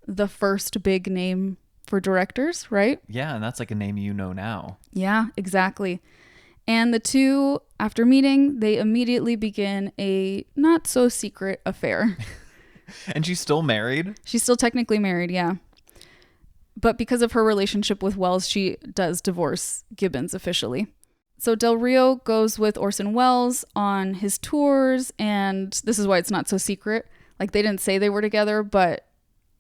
the first big name for directors, right? Yeah, and that's like a name you know now. Yeah, exactly. And the two, after meeting, they immediately begin a not so secret affair. And she's still married? She's still technically married, yeah. But because of her relationship with Welles, she does divorce Gibbons officially. So Del Rio goes with Orson Welles on his tours, and this is why it's not so secret. Like, they didn't say they were together, but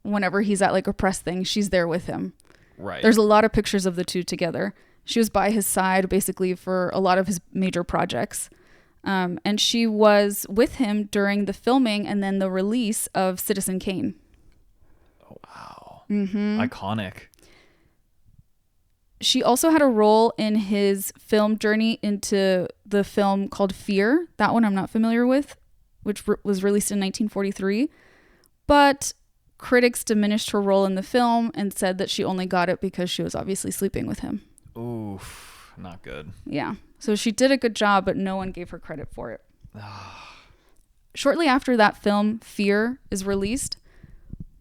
whenever he's at like a press thing, she's there with him. Right. There's a lot of pictures of the two together. She was by his side basically for a lot of his major projects. And she was with him during the filming and then the release of Citizen Kane. Oh, wow. Mm-hmm. Iconic. She also had a role in his film journey into the film called Fear. That one I'm not familiar with, which was released in 1943. But critics diminished her role in the film and said that she only got it because she was obviously sleeping with him. Oof, not good. Yeah. So she did a good job, but no one gave her credit for it. Shortly after that film, Fear, is released,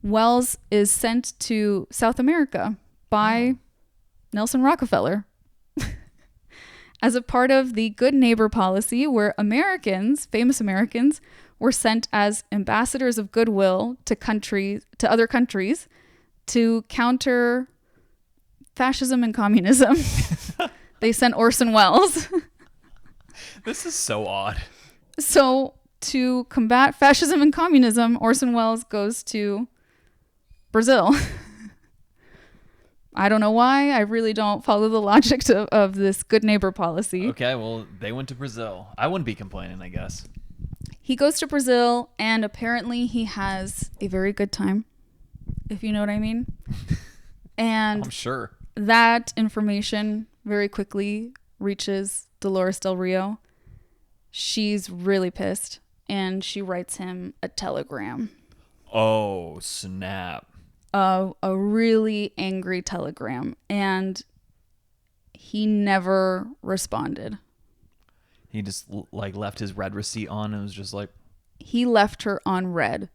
Welles is sent to South America by Nelson Rockefeller as a part of the good neighbor policy, where Americans, famous Americans, were sent as ambassadors of goodwill to other countries to counter fascism and communism. They sent Orson Welles. This is so odd. So to combat fascism and communism, Orson Welles goes to Brazil. I don't know why. I really don't follow the logic of this good neighbor policy. Okay, well, they went to Brazil. I wouldn't be complaining, I guess. He goes to Brazil, and apparently he has a very good time, if you know what I mean. And I'm sure. That information very quickly reaches Dolores Del Rio. She's really pissed, and she writes him a telegram. Oh, snap. A really angry telegram, and he never responded. He just like left his red receipt on and was just like... He left her on red.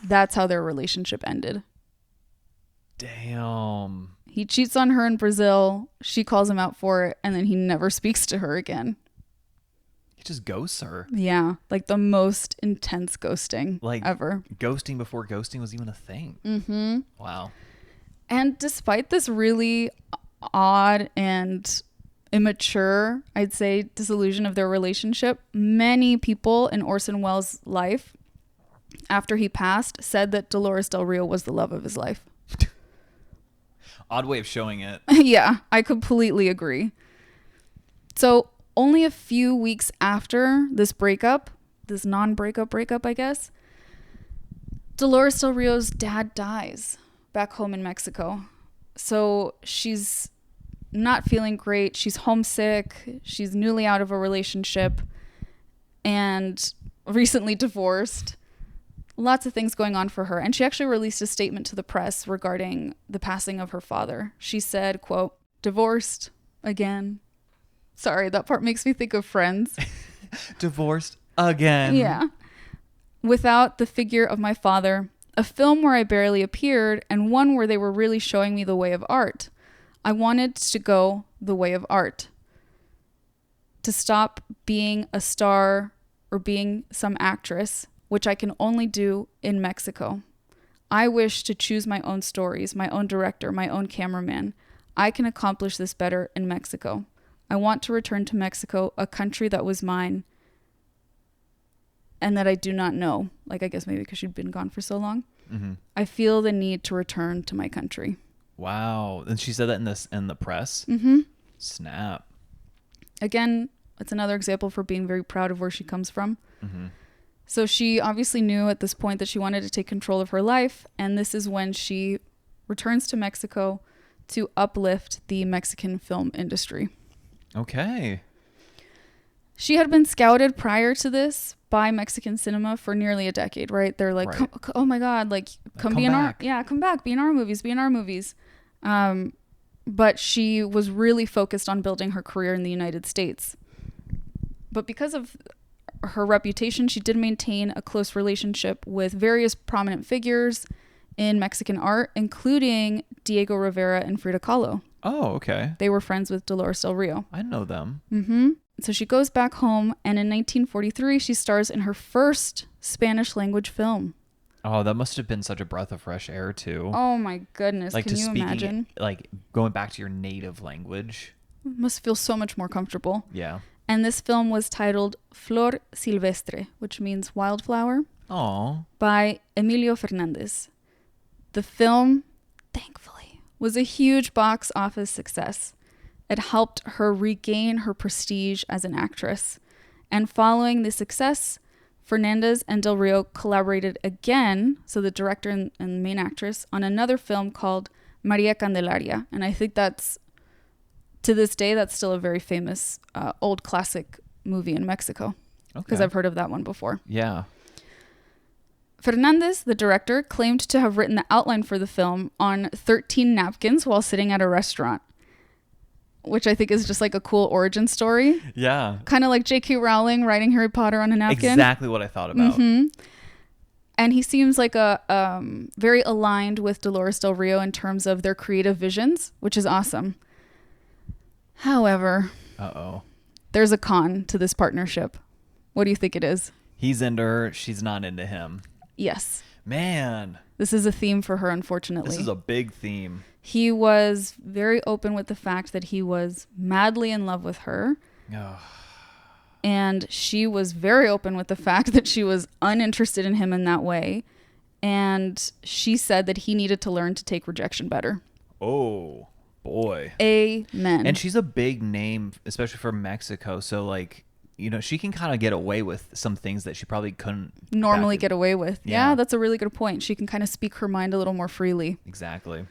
That's how their relationship ended. Damn. He cheats on her in Brazil. She calls him out for it, and then he never speaks to her again. He just ghosts her. Yeah, like the most intense ghosting ever. Ghosting before ghosting was even a thing. Mm-hmm. Wow. And despite this really odd and immature, I'd say, disillusion of their relationship, many people in Orson Welles' life, after he passed, said that Dolores Del Rio was the love of his life. Odd way of showing it. Yeah, I completely agree. So only a few weeks after this breakup, this breakup, I guess, Dolores Del Rio's dad dies back home in Mexico. So she's not feeling great. She's homesick. She's newly out of a relationship and recently divorced. Lots of things going on for her. And she actually released a statement to the press regarding the passing of her father. She said, quote, "Divorced again." Sorry, that part makes me think of Friends. Divorced again. Yeah. "Without the figure of my father, A film where I barely appeared, and one where they were really showing me the way of art. I wanted to go the way of art. To stop being a star or being some actress, which I can only do in Mexico. I wish to choose my own stories, my own director, my own cameraman. I can accomplish this better in Mexico. I want to return to Mexico, a country that was mine and that I do not know. Like, I guess maybe because she'd been gone for so long. Mm-hmm. I feel the need to return to my country. Wow. And she said that in the press? Mm-hmm. Snap. Again, it's another example for being very proud of where she comes from. Mm-hmm. So she obviously knew at this point that she wanted to take control of her life. And this is when she returns to Mexico to uplift the Mexican film industry. Okay. She had been scouted prior to this by Mexican cinema for nearly a decade, right? They're like, right. Oh my God, like come be in our, come back, be in our movies. But she was really focused on building her career in the United States. But because of her reputation, she did maintain a close relationship with various prominent figures in Mexican art, including Diego Rivera and Frida Kahlo. Oh, okay. They were friends with Dolores Del Rio. I know them. Mm-hmm. So she goes back home, and in 1943, she stars in her first Spanish language film. Oh, that must have been such a breath of fresh air, too. Oh, my goodness. Like, can you imagine? Like, going back to your native language. It must feel so much more comfortable. Yeah. And this film was titled Flor Silvestre, which means wildflower. Oh. By Emilio Fernandez. The film, thankfully, was a huge box office success. It helped her regain her prestige as an actress. And following the success, Fernandez and Del Rio collaborated again, so the director and the main actress, on another film called Maria Candelaria. And I think that's, to this day, that's still a very famous old classic movie in Mexico. Because I've heard of that one before. Yeah. Fernandez, the director, claimed to have written the outline for the film on 13 napkins while sitting at a restaurant, which I think is just like a cool origin story. Yeah. Kind of like J.K. Rowling writing Harry Potter on a napkin. Exactly what I thought about. Mm-hmm. And he seems like a very aligned with Dolores Del Rio in terms of their creative visions, which is awesome. However, there's a con to this partnership. What do you think it is? He's into her. She's not into him. Yes. Man. This is a theme for her, unfortunately. This is a big theme. He was very open with the fact that he was madly in love with her. Oh. And she was very open with the fact that she was uninterested in him in that way. And she said that he needed to learn to take rejection better. Oh, boy. Amen. And she's a big name, especially for Mexico. So, like, you know, she can kind of get away with some things that she probably couldn't normally get away with. Yeah, that's a really good point. She can kind of speak her mind a little more freely. Exactly.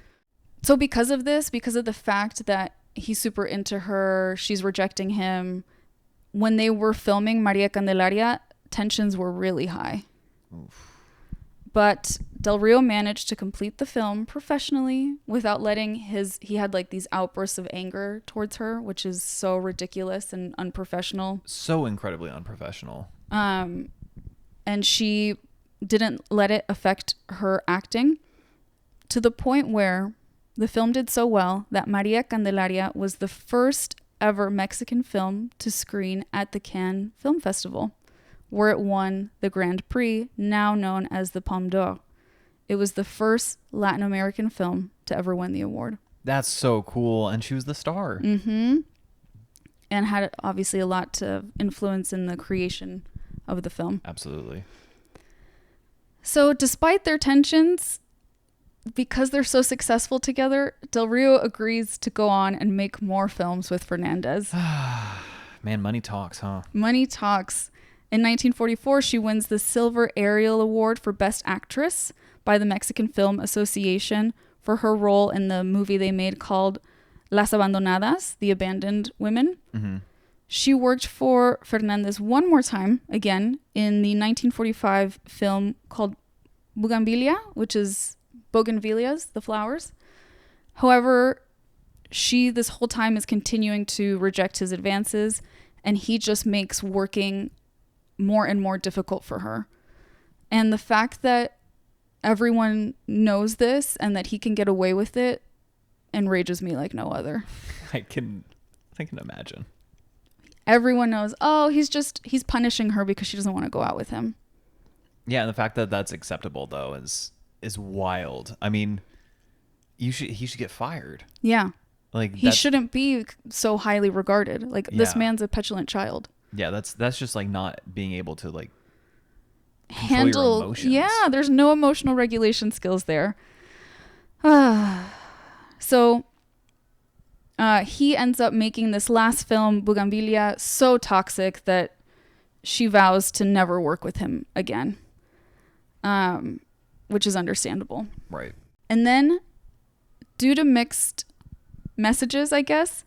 So because of this, because of the fact that he's super into her, she's rejecting him, when they were filming Maria Candelaria, tensions were really high. Oof. But Del Rio managed to complete the film professionally without letting he had like these outbursts of anger towards her, which is so ridiculous and unprofessional. So incredibly unprofessional. And she didn't let it affect her acting to the point where the film did so well that Maria Candelaria was the first ever Mexican film to screen at the Cannes Film Festival, where it won the Grand Prix, now known as the Palme d'Or. It was the first Latin American film to ever win the award. That's so cool. And she was the star. Mm-hmm. And had obviously a lot to influence in the creation of the film. Absolutely. So despite their tensions, because they're so successful together, Del Rio agrees to go on and make more films with Fernandez. Man, money talks, huh? Money talks. In 1944, she wins the Silver Ariel Award for Best Actress by the Mexican Film Association for her role in the movie they made called Las Abandonadas, The Abandoned Women. Mm-hmm. She worked for Fernandez one more time, again, in the 1945 film called Bougainvillea, which is bougainvilleas, the flowers. However, she this whole time is continuing to reject his advances, and he just makes working more and more difficult for her. And the fact that everyone knows this and that he can get away with it enrages me like no other. I can imagine. Everyone knows, oh, he's punishing her because she doesn't want to go out with him. Yeah, and the fact that that's acceptable though is wild. I mean, he should get fired. Yeah. Like he shouldn't be so highly regarded. Like this man's a petulant child. Yeah, that's just like not being able to like handle your emotions. Yeah, there's no emotional regulation skills there. So he ends up making this last film, Bougainvillea, so toxic that she vows to never work with him again, which is understandable. Right. And then, due to mixed messages, I guess,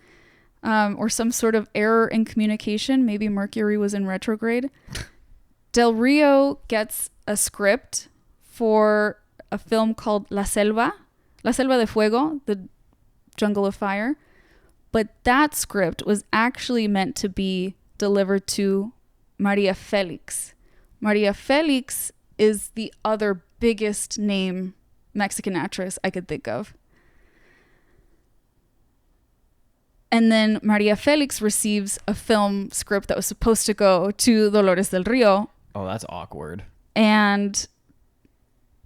or some sort of error in communication, maybe Mercury was in retrograde, Del Rio gets a script for a film called La Selva de Fuego, the Jungle of Fire. But that script was actually meant to be delivered to Maria Felix. Maria Felix is the other biggest name Mexican actress I could think of. And then Maria Felix receives a film script that was supposed to go to Dolores Del Rio. Oh, that's awkward. And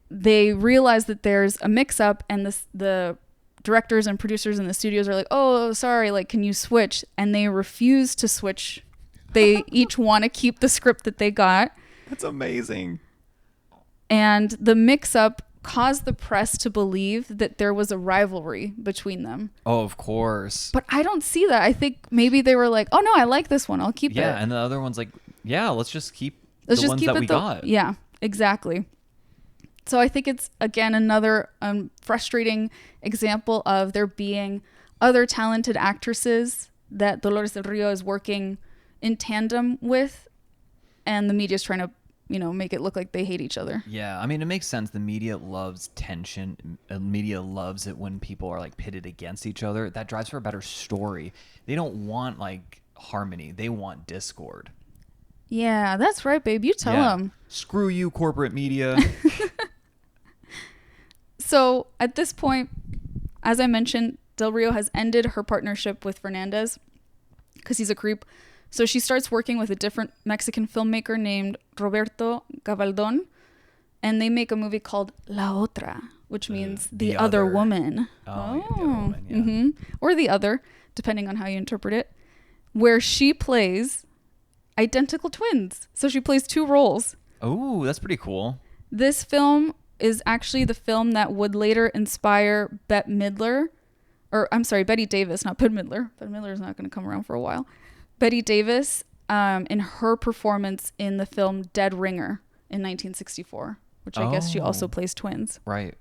they realize that there's a mix-up, and the directors and producers in the studios are like, oh, sorry, like, can you switch? And they refuse to switch. They each want to keep the script that they got. That's amazing. And the mix-up caused the press to believe that there was a rivalry between them. Oh, of course. But I don't see that. I think maybe they were like, oh, no, I like this one. I'll keep it. Yeah, and the other one's like, yeah, let's just keep the ones that we got. Yeah, exactly. So I think it's, again, another frustrating example of there being other talented actresses that Dolores Del Rio is working in tandem with, and the media is trying to, make it look like they hate each other. Yeah, I mean, it makes sense. The media loves tension. The media loves it when people are like pitted against each other. That drives for a better story. They don't want like harmony. They want discord. Yeah, that's right, babe. You tell them. Screw you, corporate media. So at this point, as I mentioned, Del Rio has ended her partnership with Fernandez because he's a creep. So she starts working with a different Mexican filmmaker named Roberto Gavaldon, and they make a movie called La Otra, which means the other woman. Oh. Yeah, the other woman, yeah. Mm-hmm. Or the other, depending on how you interpret it, where she plays identical twins. So she plays two roles. Oh, that's pretty cool. This film is actually the film that would later inspire Betty Davis, not Bette Midler. Bette Midler is not going to come around for a while. Betty Davis in her performance in the film Dead Ringer in 1964, which I guess she also plays twins. Right.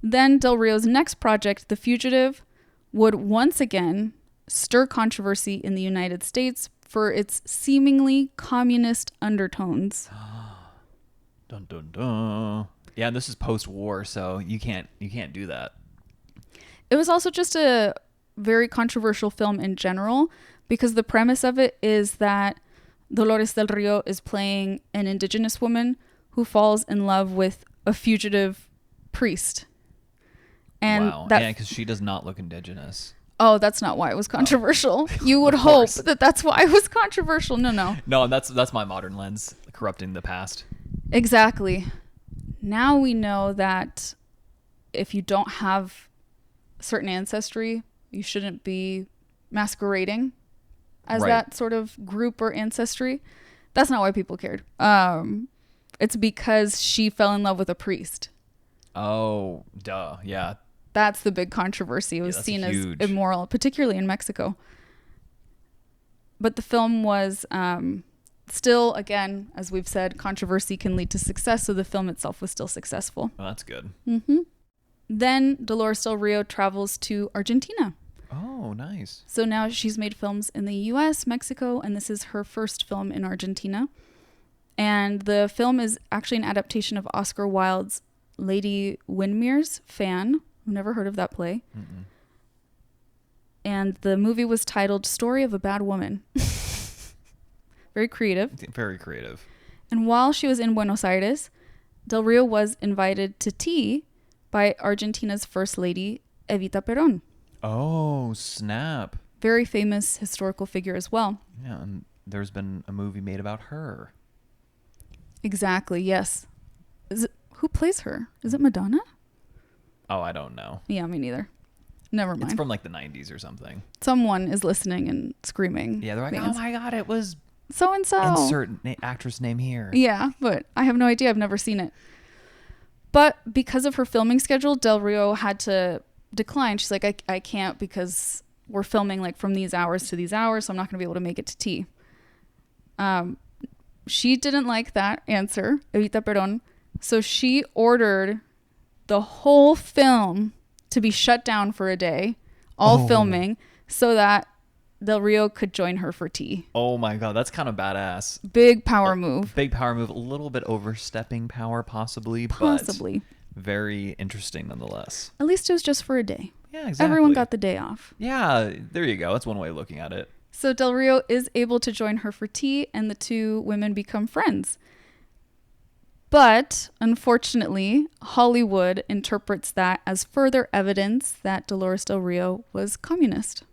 Then Del Rio's next project, The Fugitive, would once again stir controversy in the United States for its seemingly communist undertones. Dun dun dun. Yeah, and this is post-war, so you can't do that. It was also just a very controversial film in general, because the premise of it is that Dolores Del Rio is playing an indigenous woman who falls in love with a fugitive priest. And wow. Yeah, because she does not look indigenous. Oh, that's not why it was controversial. You would hope that that's why it was controversial. No. No, that's my modern lens, corrupting the past. Exactly. Now we know that if you don't have certain ancestry, you shouldn't be masquerading as that sort of group or ancestry. That's not why people cared. It's because she fell in love with a priest. Oh, duh. Yeah. That's the big controversy. It was seen as immoral, particularly in Mexico. But the film was still, again, as we've said, controversy can lead to success. So the film itself was still successful. Well, that's good. Mm-hmm. Then Dolores Del Rio travels to Argentina. Oh, nice. So now she's made films in the U.S., Mexico, and this is her first film in Argentina. And the film is actually an adaptation of Oscar Wilde's Lady Windermere's Fan. I've never heard of that play. Mm-mm. And the movie was titled Story of a Bad Woman. Very creative. Very creative. And while she was in Buenos Aires, Del Rio was invited to tea by Argentina's first lady, Evita Perón. Oh, snap. Very famous historical figure as well. Yeah, and there's been a movie made about her. Exactly, yes. Who plays her? Is it Madonna? Oh, I don't know. Yeah, me neither. Never mind. It's from like the 90s or something. Someone is listening and screaming. Yeah, they're like, oh my God, it was so-and-so. Insert actress name here. Yeah, but I have no idea. I've never seen it. But because of her filming schedule, Del Rio had to decline. She's like, I can't because we're filming like from these hours to these hours, so I'm not going to be able to make it to tea. She didn't like that answer, Evita Perón. So she ordered the whole film to be shut down for a day, all filming, so that Del Rio could join her for tea. Oh my God, that's kind of badass. Big power move. Big power move. A little bit overstepping power, possibly. But very interesting nonetheless. At least it was just for a day. Yeah, exactly. Everyone got the day off. Yeah, there you go. That's one way of looking at it. So Del Rio is able to join her for tea, and the two women become friends. But, unfortunately, Hollywood interprets that as further evidence that Dolores Del Rio was communist.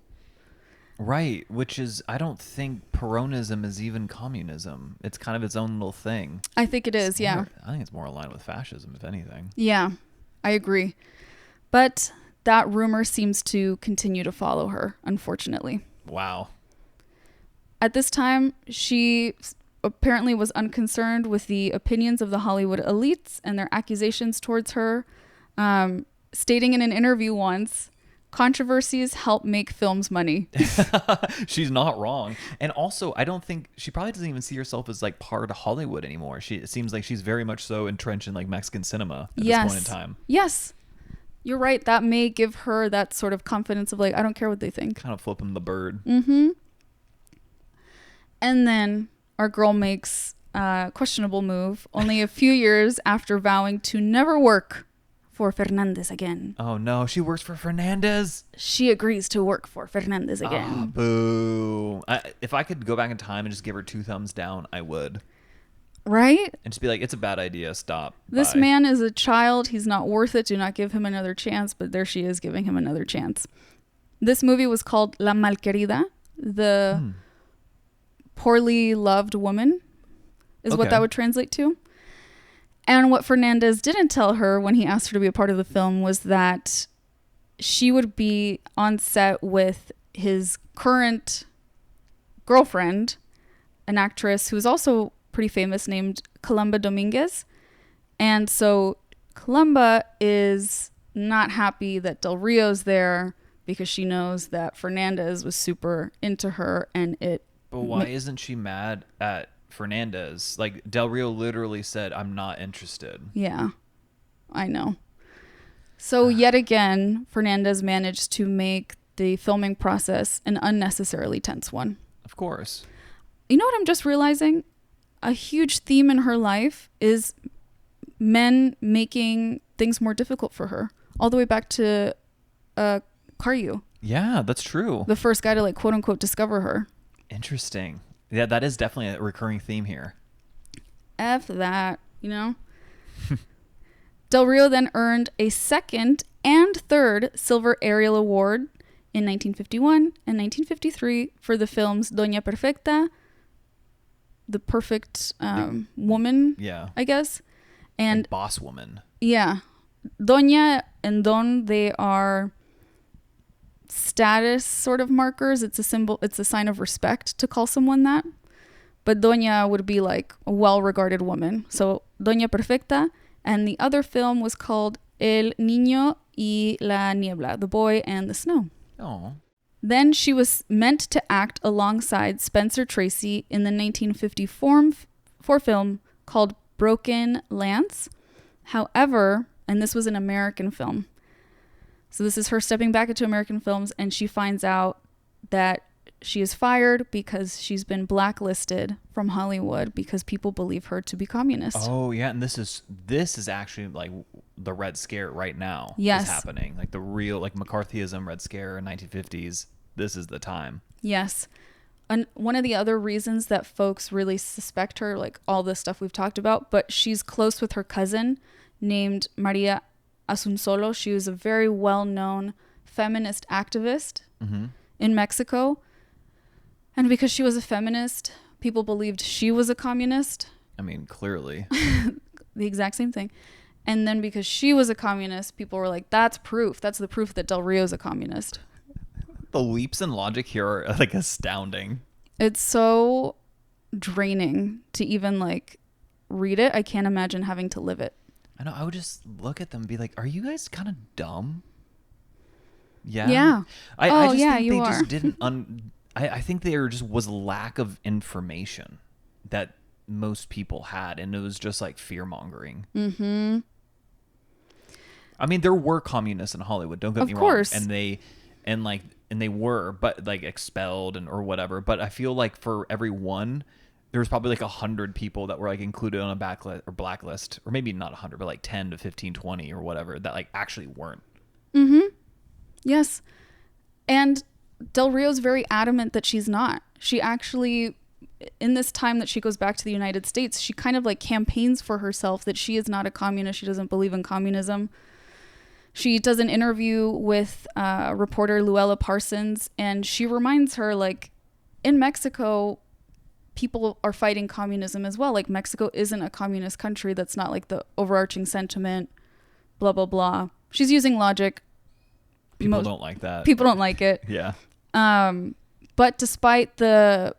Right, which is, I don't think Peronism is even communism. It's kind of its own little thing. I think it is, yeah. I think it's more aligned with fascism, if anything. Yeah, I agree. But that rumor seems to continue to follow her, unfortunately. Wow. At this time, she apparently was unconcerned with the opinions of the Hollywood elites and their accusations towards her, stating in an interview once, "Controversies help make films money." She's not wrong. And also, I don't think she probably doesn't even see herself as like part of Hollywood anymore. It seems like she's very much so entrenched in like Mexican cinema at this point in time. Yes. You're right. That may give her that sort of confidence of like, I don't care what they think. Kind of flipping the bird. Mm-hmm. And then our girl makes a questionable move only a few years after vowing to never work for Fernandez again. Oh no, she works for Fernandez. She agrees to work for Fernandez again. Oh, boo. If I could go back in time and just give her 2 thumbs down, I would. Right? And just be like, it's a bad idea. Stop. This Bye. man is a child. He's not worth it. Do not give him another chance. But there she is giving him another chance. This movie was called La Malquerida, the poorly loved woman is what that would translate to. And what Fernandez didn't tell her when he asked her to be a part of the film was that she would be on set with his current girlfriend, an actress who is also pretty famous named Columba Dominguez. And so Columba is not happy that Del Rio's there because she knows that Fernandez was super into her and it. But why isn't she mad at Fernandez? Like Del Rio literally said, I'm not interested. Yeah, I know. So yet again, Fernandez managed to make the filming process an unnecessarily tense one. Of course. You know what I'm just realizing? A huge theme in her life is men making things more difficult for her. All the way back to Caryu. Yeah, that's true. The first guy to like quote unquote discover her. Interesting. Yeah, that is definitely a recurring theme here. F that, you know? Del Rio then earned a second and third Silver Ariel Award in 1951 and 1953 for the films Doña Perfecta, the perfect woman, I guess. And boss woman. Yeah. Doña and Don, they are status sort of markers. It's a symbol, it's a sign of respect to call someone that. But Doña would be like a well-regarded woman. So Doña Perfecta. And the other film was called El Niño y la Niebla, The Boy and the Snow. Oh. Then she was meant to act alongside Spencer Tracy in the 1954 film called Broken Lance. However, and this was an American film. So this is her stepping back into American films, and she finds out that she is fired because she's been blacklisted from Hollywood because people believe her to be communist. Oh yeah, and this is actually like the Red Scare right now. Yes, is happening, like the real like McCarthyism, Red Scare in 1950s. This is the time. Yes, one of the other reasons that folks really suspect her, like all the stuff we've talked about, but she's close with her cousin named Maria Asunsolo. She was a very well-known feminist activist in Mexico. And because she was a feminist, people believed she was a communist. I mean, clearly. The exact same thing. And then because she was a communist, people were like, that's proof. That's the proof that Del Rio's a communist. The leaps in logic here are like astounding. It's so draining to even like read it. I can't imagine having to live it. I know. I would just look at them and be like, are you guys kind of dumb? Yeah. Yeah. I just yeah, think you they are. just didn't. I think there just was lack of information that most people had, and it was just like fear mongering. Mm-hmm. I mean, there were communists in Hollywood. Don't get me wrong, and they were, but like expelled or whatever. But I feel like for every one, there was probably like 100 people that were like included on a backlist or blacklist, or maybe not 100, but like 10 to 15, 20 or whatever that like actually weren't. Mm-hmm. Yes. And Del Rio's very adamant that she's not. She actually, in this time that she goes back to the United States, she kind of like campaigns for herself that she is not a communist. She doesn't believe in communism. She does an interview with reporter Luella Parsons, and she reminds her, like, in Mexico, people are fighting communism as well. Like, Mexico isn't a communist country. That's not like the overarching sentiment, blah, blah, blah. She's using logic. People don't like that. People don't like it. Yeah. But despite the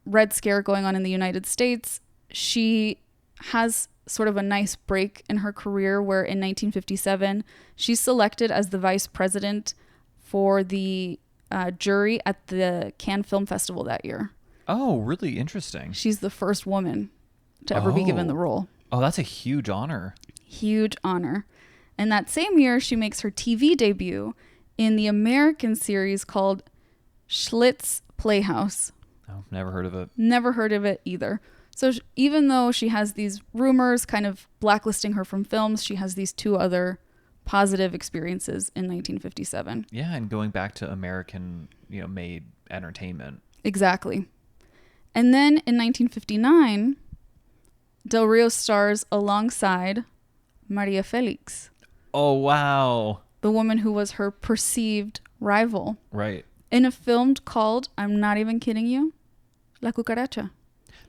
Red Scare going on in the United States, she has sort of a nice break in her career where in 1957, she's selected as the vice president for the jury at the Cannes Film Festival that year. Oh, really interesting. She's the first woman to ever be given the role. Oh, that's a huge honor. Huge honor. And that same year, she makes her TV debut in the American series called Schlitz Playhouse. Oh, never heard of it. Never heard of it either. So even though she has these rumors kind of blacklisting her from films, she has these two other positive experiences in 1957. Yeah, and going back to American, made entertainment. Exactly. And then in 1959, Del Rio stars alongside Maria Felix. Oh, wow. The woman who was her perceived rival. Right. In a film called, I'm not even kidding you, La Cucaracha.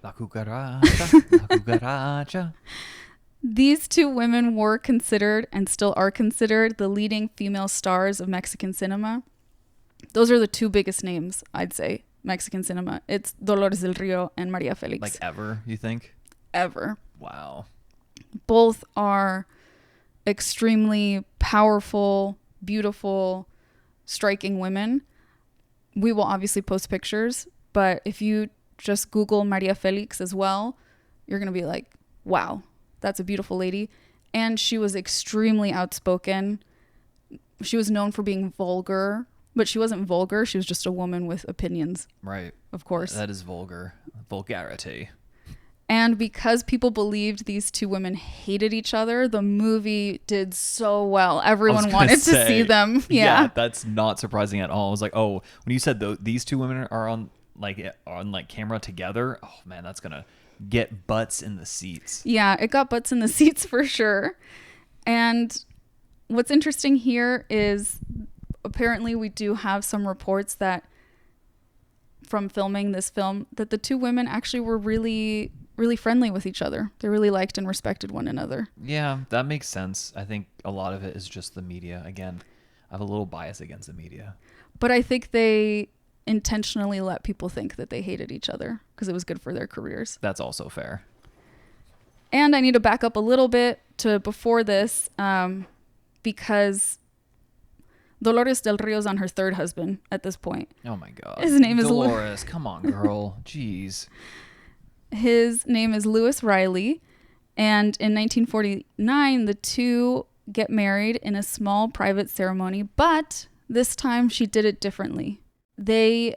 La Cucaracha, La Cucaracha. These two women were considered and still are considered the leading female stars of Mexican cinema. Those are the two biggest names, I'd say, Mexican cinema. It's Dolores Del Rio and Maria Felix. Like ever, you think? Ever. Wow. Both are extremely powerful, beautiful, striking women. We will obviously post pictures, but if you just Google Maria Felix as well, you're going to be like, wow, that's a beautiful lady. And she was extremely outspoken. She was known for being vulgar, but she wasn't vulgar. She was just a woman with opinions. Right. Of course. That is vulgar. Vulgarity. And because people believed these two women hated each other, the movie did so well. Everyone wanted to see them. Yeah. That's not surprising at all. I was like, oh, when you said these two women are on camera together, oh man, that's gonna get butts in the seats. Yeah, it got butts in the seats for sure. And what's interesting here is apparently we do have some reports that from filming this film that the two women actually were really, really friendly with each other. They really liked and respected one another. Yeah, that makes sense. I think a lot of it is just the media. Again, I have a little bias against the media. But I think they intentionally let people think that they hated each other because it was good for their careers. That's also fair. And I need to back up a little bit to before this because Dolores Del Rio's on her third husband at this point. Oh my God. His name is Dolores. Come on, girl. Jeez. His name is Lewis Riley. And in 1949, the two get married in a small private ceremony, but this time she did it differently. They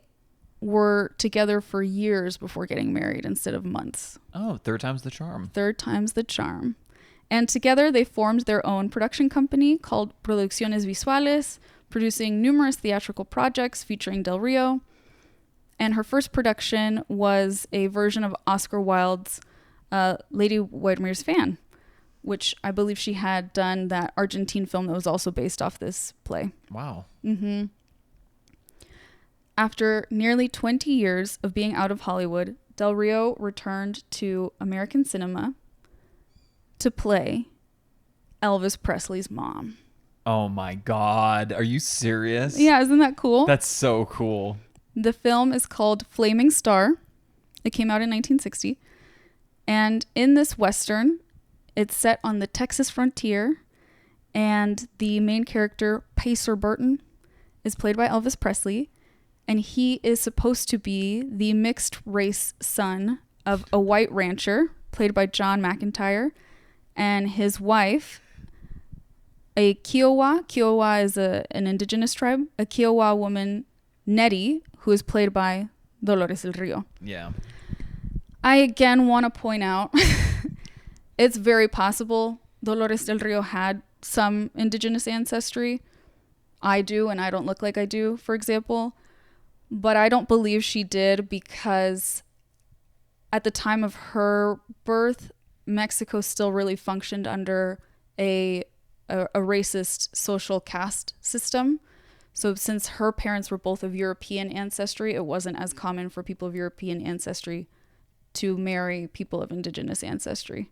were together for years before getting married instead of months. Oh, third time's the charm. Third time's the charm. And together they formed their own production company called Producciones Visuales, producing numerous theatrical projects featuring Del Rio. And her first production was a version of Oscar Wilde's Lady Widmer's Fan, which I believe she had done that Argentine film that was also based off this play. Wow. Mm-hmm. After nearly 20 years of being out of Hollywood, Del Rio returned to American cinema to play Elvis Presley's mom. Oh my God. Are you serious? Yeah, isn't that cool? That's so cool. The film is called Flaming Star. It came out in 1960. And in this Western, it's set on the Texas frontier. And the main character, Pacer Burton, is played by Elvis Presley. And he is supposed to be the mixed race son of a white rancher, played by John McIntyre, and his wife, a Kiowa. Kiowa is an indigenous tribe. A Kiowa woman, Nettie, who is played by Dolores Del Rio. Yeah. I again want to point out, it's very possible Dolores Del Rio had some indigenous ancestry. I do, and I don't look like I do, for example. But I don't believe she did because at the time of her birth, Mexico still really functioned under a racist social caste system. So since her parents were both of European ancestry, it wasn't as common for people of European ancestry to marry people of indigenous ancestry.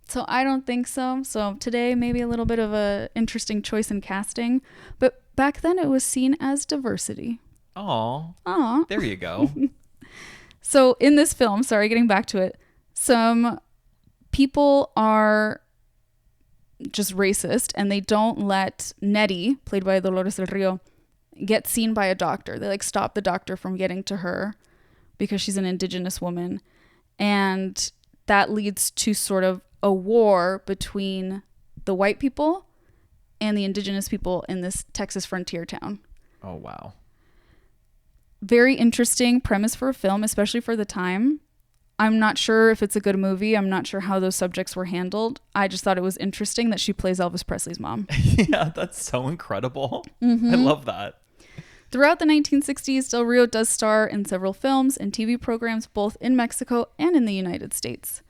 So I don't think so. So today, maybe a little bit of a interesting choice in casting. But back then, it was seen as diversity. Aw. There you go. So in this film, sorry, getting back to it, some people are just racist and they don't let Nettie, played by Dolores Del Rio, get seen by a doctor. They like stop the doctor from getting to her because she's an indigenous woman. And that leads to sort of a war between the white people and the indigenous people in this Texas frontier town. Oh, wow. Very interesting premise for a film, especially for the time. I'm not sure if it's a good movie. I'm not sure how those subjects were handled. I just thought it was interesting that she plays Elvis Presley's mom. Yeah, that's so incredible. Mm-hmm. I love that. Throughout the 1960s, Del Rio does star in several films and TV programs, both in Mexico and in the United States.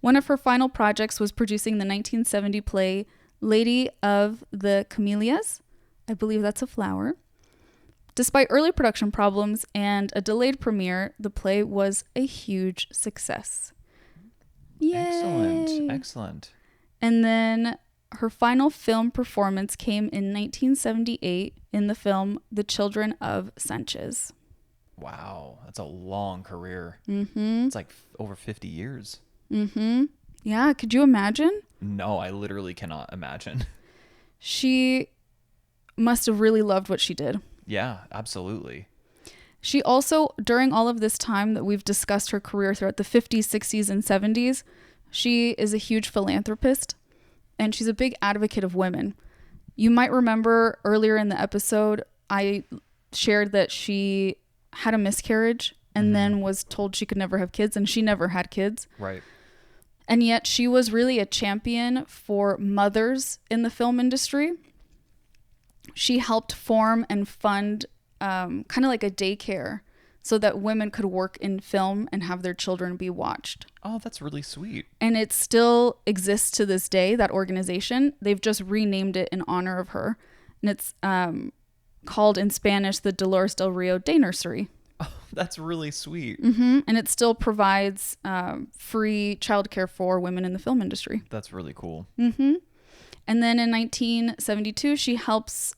One of her final projects was producing the 1970 play Lady of the Camellias. I believe that's a flower. Despite early production problems and a delayed premiere, the play was a huge success. Yay! Excellent. And then her final film performance came in 1978 in the film The Children of Sanchez. Wow, that's a long career. Mm-hmm. It's like over 50 years. Mm-hmm. Yeah, could you imagine? No, I literally cannot imagine. She must have really loved what she did. Yeah, absolutely. She also, during all of this time that we've discussed her career throughout the 50s, 60s, and 70s, she is a huge philanthropist and she's a big advocate of women. You might remember earlier in the episode, I shared that she had a miscarriage and then was told she could never have kids, and she never had kids. Right. And yet she was really a champion for mothers in the film industry. She helped form and fund kind of like a daycare so that women could work in film and have their children be watched. Oh, that's really sweet. And it still exists to this day, that organization. They've just renamed it in honor of her. And it's called in Spanish the Dolores Del Rio Day Nursery. Oh, that's really sweet. Mm-hmm. And it still provides free childcare for women in the film industry. That's really cool. Mm-hmm. And then in 1972, she helps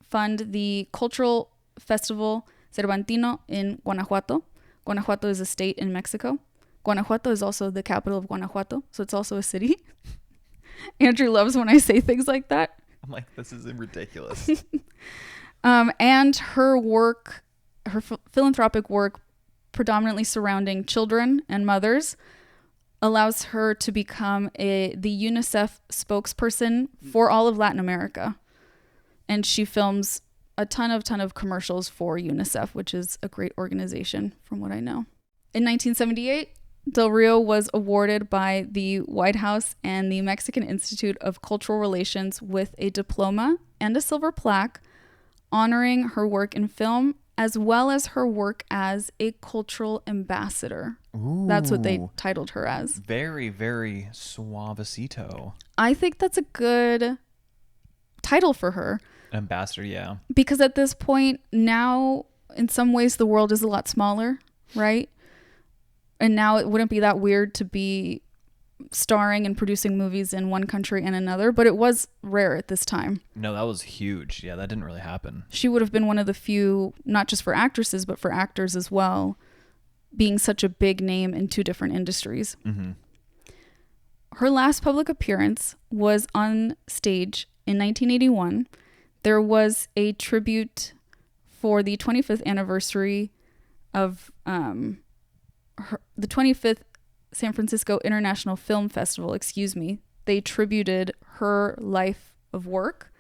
fund the cultural festival Cervantino in Guanajuato. Guanajuato is a state in Mexico. Guanajuato is also the capital of Guanajuato, so it's also a city. Andrew loves when I say things like that. I'm like, this is ridiculous. And her work, her philanthropic work, predominantly surrounding children and mothers, allows her to become the UNICEF spokesperson for all of Latin America. And she films a ton of commercials for UNICEF, which is a great organization from what I know. In 1978, Del Rio was awarded by the White House and the Mexican Institute of Cultural Relations with a diploma and a silver plaque honoring her work in film as well as her work as a cultural ambassador. Ooh, that's what they titled her as. Very, very suavecito. I think that's a good title for her. Ambassador, yeah. Because at this point now, in some ways, the world is a lot smaller, right? And now it wouldn't be that weird to be starring and producing movies in one country and another, but it was rare at this time. No, that was huge. Yeah, that didn't really happen. She would have been one of the few, not just for actresses, but for actors as well, being such a big name in two different industries. Mm-hmm. Her last public appearance was on stage in 1981. There was a tribute for the 25th anniversary of the 25th San Francisco International Film Festival, they tributed her life of work.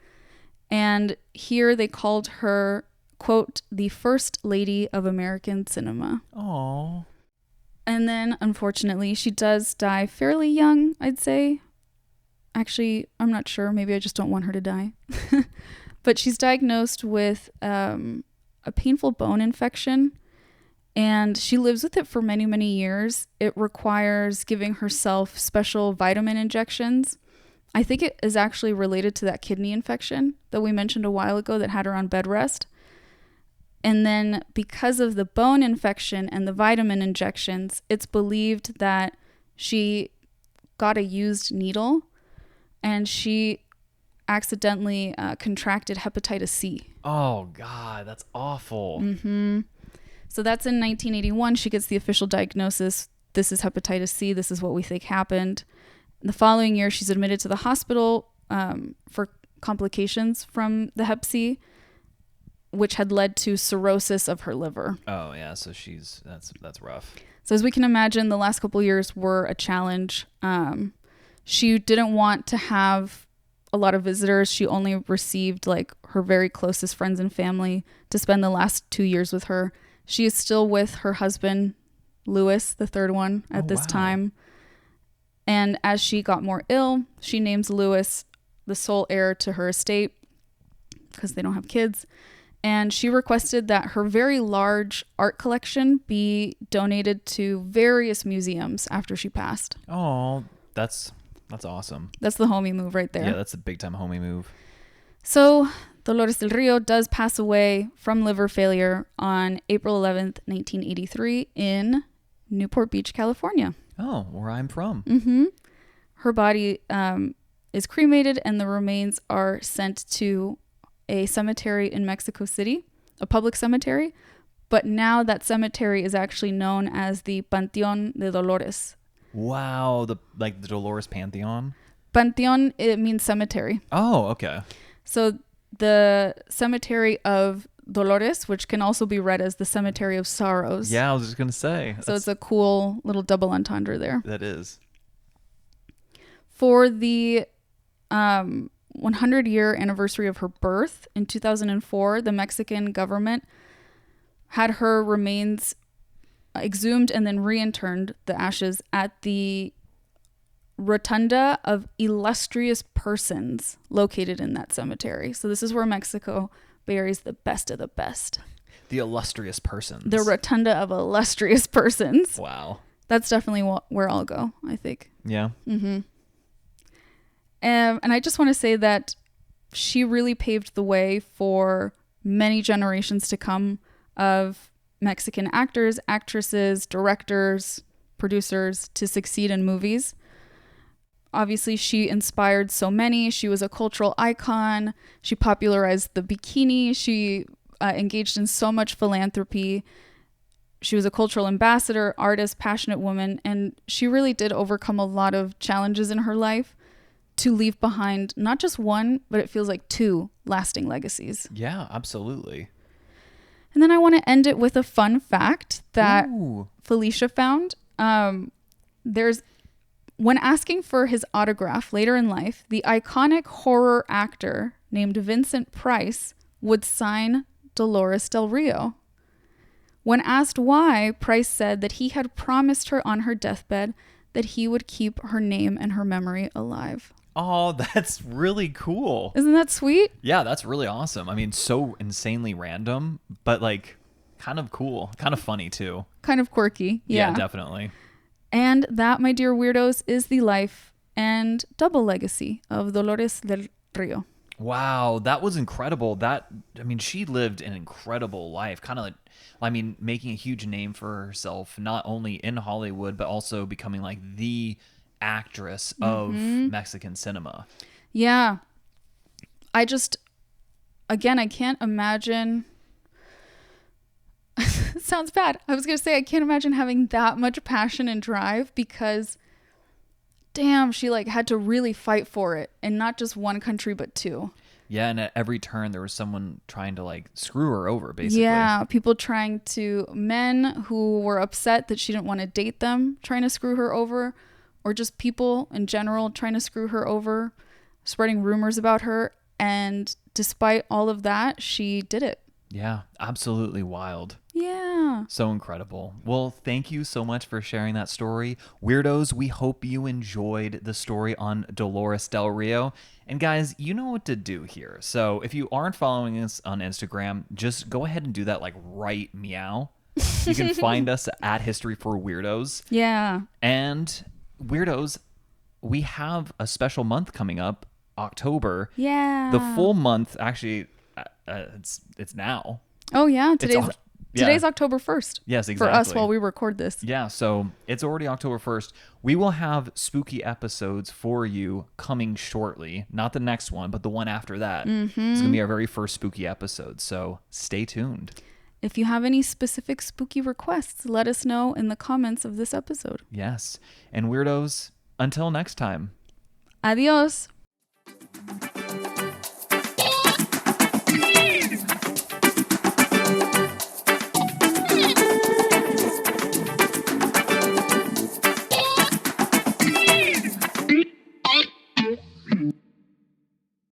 And here they called her, quote, the first lady of American cinema. Aww. And then, unfortunately, she does die fairly young, I'd say. Actually, I'm not sure. Maybe I just don't want her to die. But she's diagnosed with a painful bone infection. And she lives with it for many, many years. It requires giving herself special vitamin injections. I think it is actually related to that kidney infection that we mentioned a while ago that had her on bed rest. And then because of the bone infection and the vitamin injections, it's believed that she got a used needle and she accidentally contracted hepatitis C. Oh, God, that's awful. Mm-hmm. So that's in 1981. She gets the official diagnosis. This is hepatitis C. This is what we think happened. The following year, she's admitted to the hospital for complications from the hep C, which had led to cirrhosis of her liver. Oh, yeah. So that's rough. So as we can imagine, the last couple of years were a challenge. She didn't want to have a lot of visitors. She only received like her very closest friends and family to spend the last 2 years with her. She is still with her husband, Louis, the third one, at this time. And as she got more ill, she names Louis the sole heir to her estate because they don't have kids. And she requested that her very large art collection be donated to various museums after she passed. Oh, that's awesome. That's the homie move right there. Yeah, that's a big time homie move. So Dolores Del Rio does pass away from liver failure on April 11th, 1983 in Newport Beach, California. Oh, where I'm from. Mm-hmm. Her body is cremated and the remains are sent to a cemetery in Mexico City, a public cemetery. But now that cemetery is actually known as the Panteón de Dolores. Wow, the Dolores Pantheon? Panteón, it means cemetery. Oh, okay. So the cemetery of Dolores, which can also be read as the cemetery of sorrows. Yeah, I was just going to say. So it's a cool little double entendre there. That is. For the 100-year anniversary of her birth in 2004, the Mexican government had her remains exhumed and then reinterred, the ashes, at the Rotunda of Illustrious Persons located in that cemetery. So this is where Mexico buries the best of the best. The illustrious persons. The Rotunda of Illustrious Persons. Wow. That's definitely where I'll go, I think. Yeah. Mm-hmm. And I just want to say that she really paved the way for many generations to come of Mexican actors, actresses, directors, producers to succeed in movies. Obviously, she inspired so many. She was a cultural icon. She popularized the bikini. She engaged in so much philanthropy. She was a cultural ambassador, artist, passionate woman, and she really did overcome a lot of challenges in her life to leave behind not just one, but it feels like two lasting legacies. Yeah, absolutely. And then I want to end it with a fun fact that Ooh. Felicia found. When asking for his autograph later in life, the iconic horror actor named Vincent Price would sign Dolores Del Rio. When asked why, Price said that he had promised her on her deathbed that he would keep her name and her memory alive. Oh, that's really cool. Isn't that sweet? Yeah, that's really awesome. I mean, so insanely random, but like kind of cool, kind of funny too. Kind of quirky. Yeah, definitely. And that, my dear weirdos, is the life and double legacy of Dolores Del Rio. Wow, that was incredible. She lived an incredible life, kind of like, making a huge name for herself, not only in Hollywood, but also becoming like the actress of Mexican cinema. Yeah. Again, I can't imagine. It sounds bad. I was going to say, I can't imagine having that much passion and drive because damn, she like had to really fight for it, and not just one country, but two. Yeah, and at every turn there was someone trying to like screw her over, basically. Yeah, men who were upset that she didn't want to date them, trying to screw her over, or just people in general trying to screw her over, spreading rumors about her. And despite all of that, she did it. Yeah, absolutely wild. Yeah. So incredible. Well, thank you so much for sharing that story. Weirdos, we hope you enjoyed the story on Dolores Del Rio. And guys, you know what to do here. So if you aren't following us on Instagram, just go ahead and do that like right meow. You can find us at History for Weirdos. Yeah. And weirdos, we have a special month coming up, October. Yeah. The full month, actually, it's now. Oh yeah, today's October 1st. Yes, exactly. For us while we record this. Yeah, so it's already October 1st. We will have spooky episodes for you coming shortly. Not the next one, but the one after that. It's going to be our very first spooky episode, so stay tuned. If you have any specific spooky requests, let us know in the comments of this episode. Yes. And weirdos, until next time. Adios.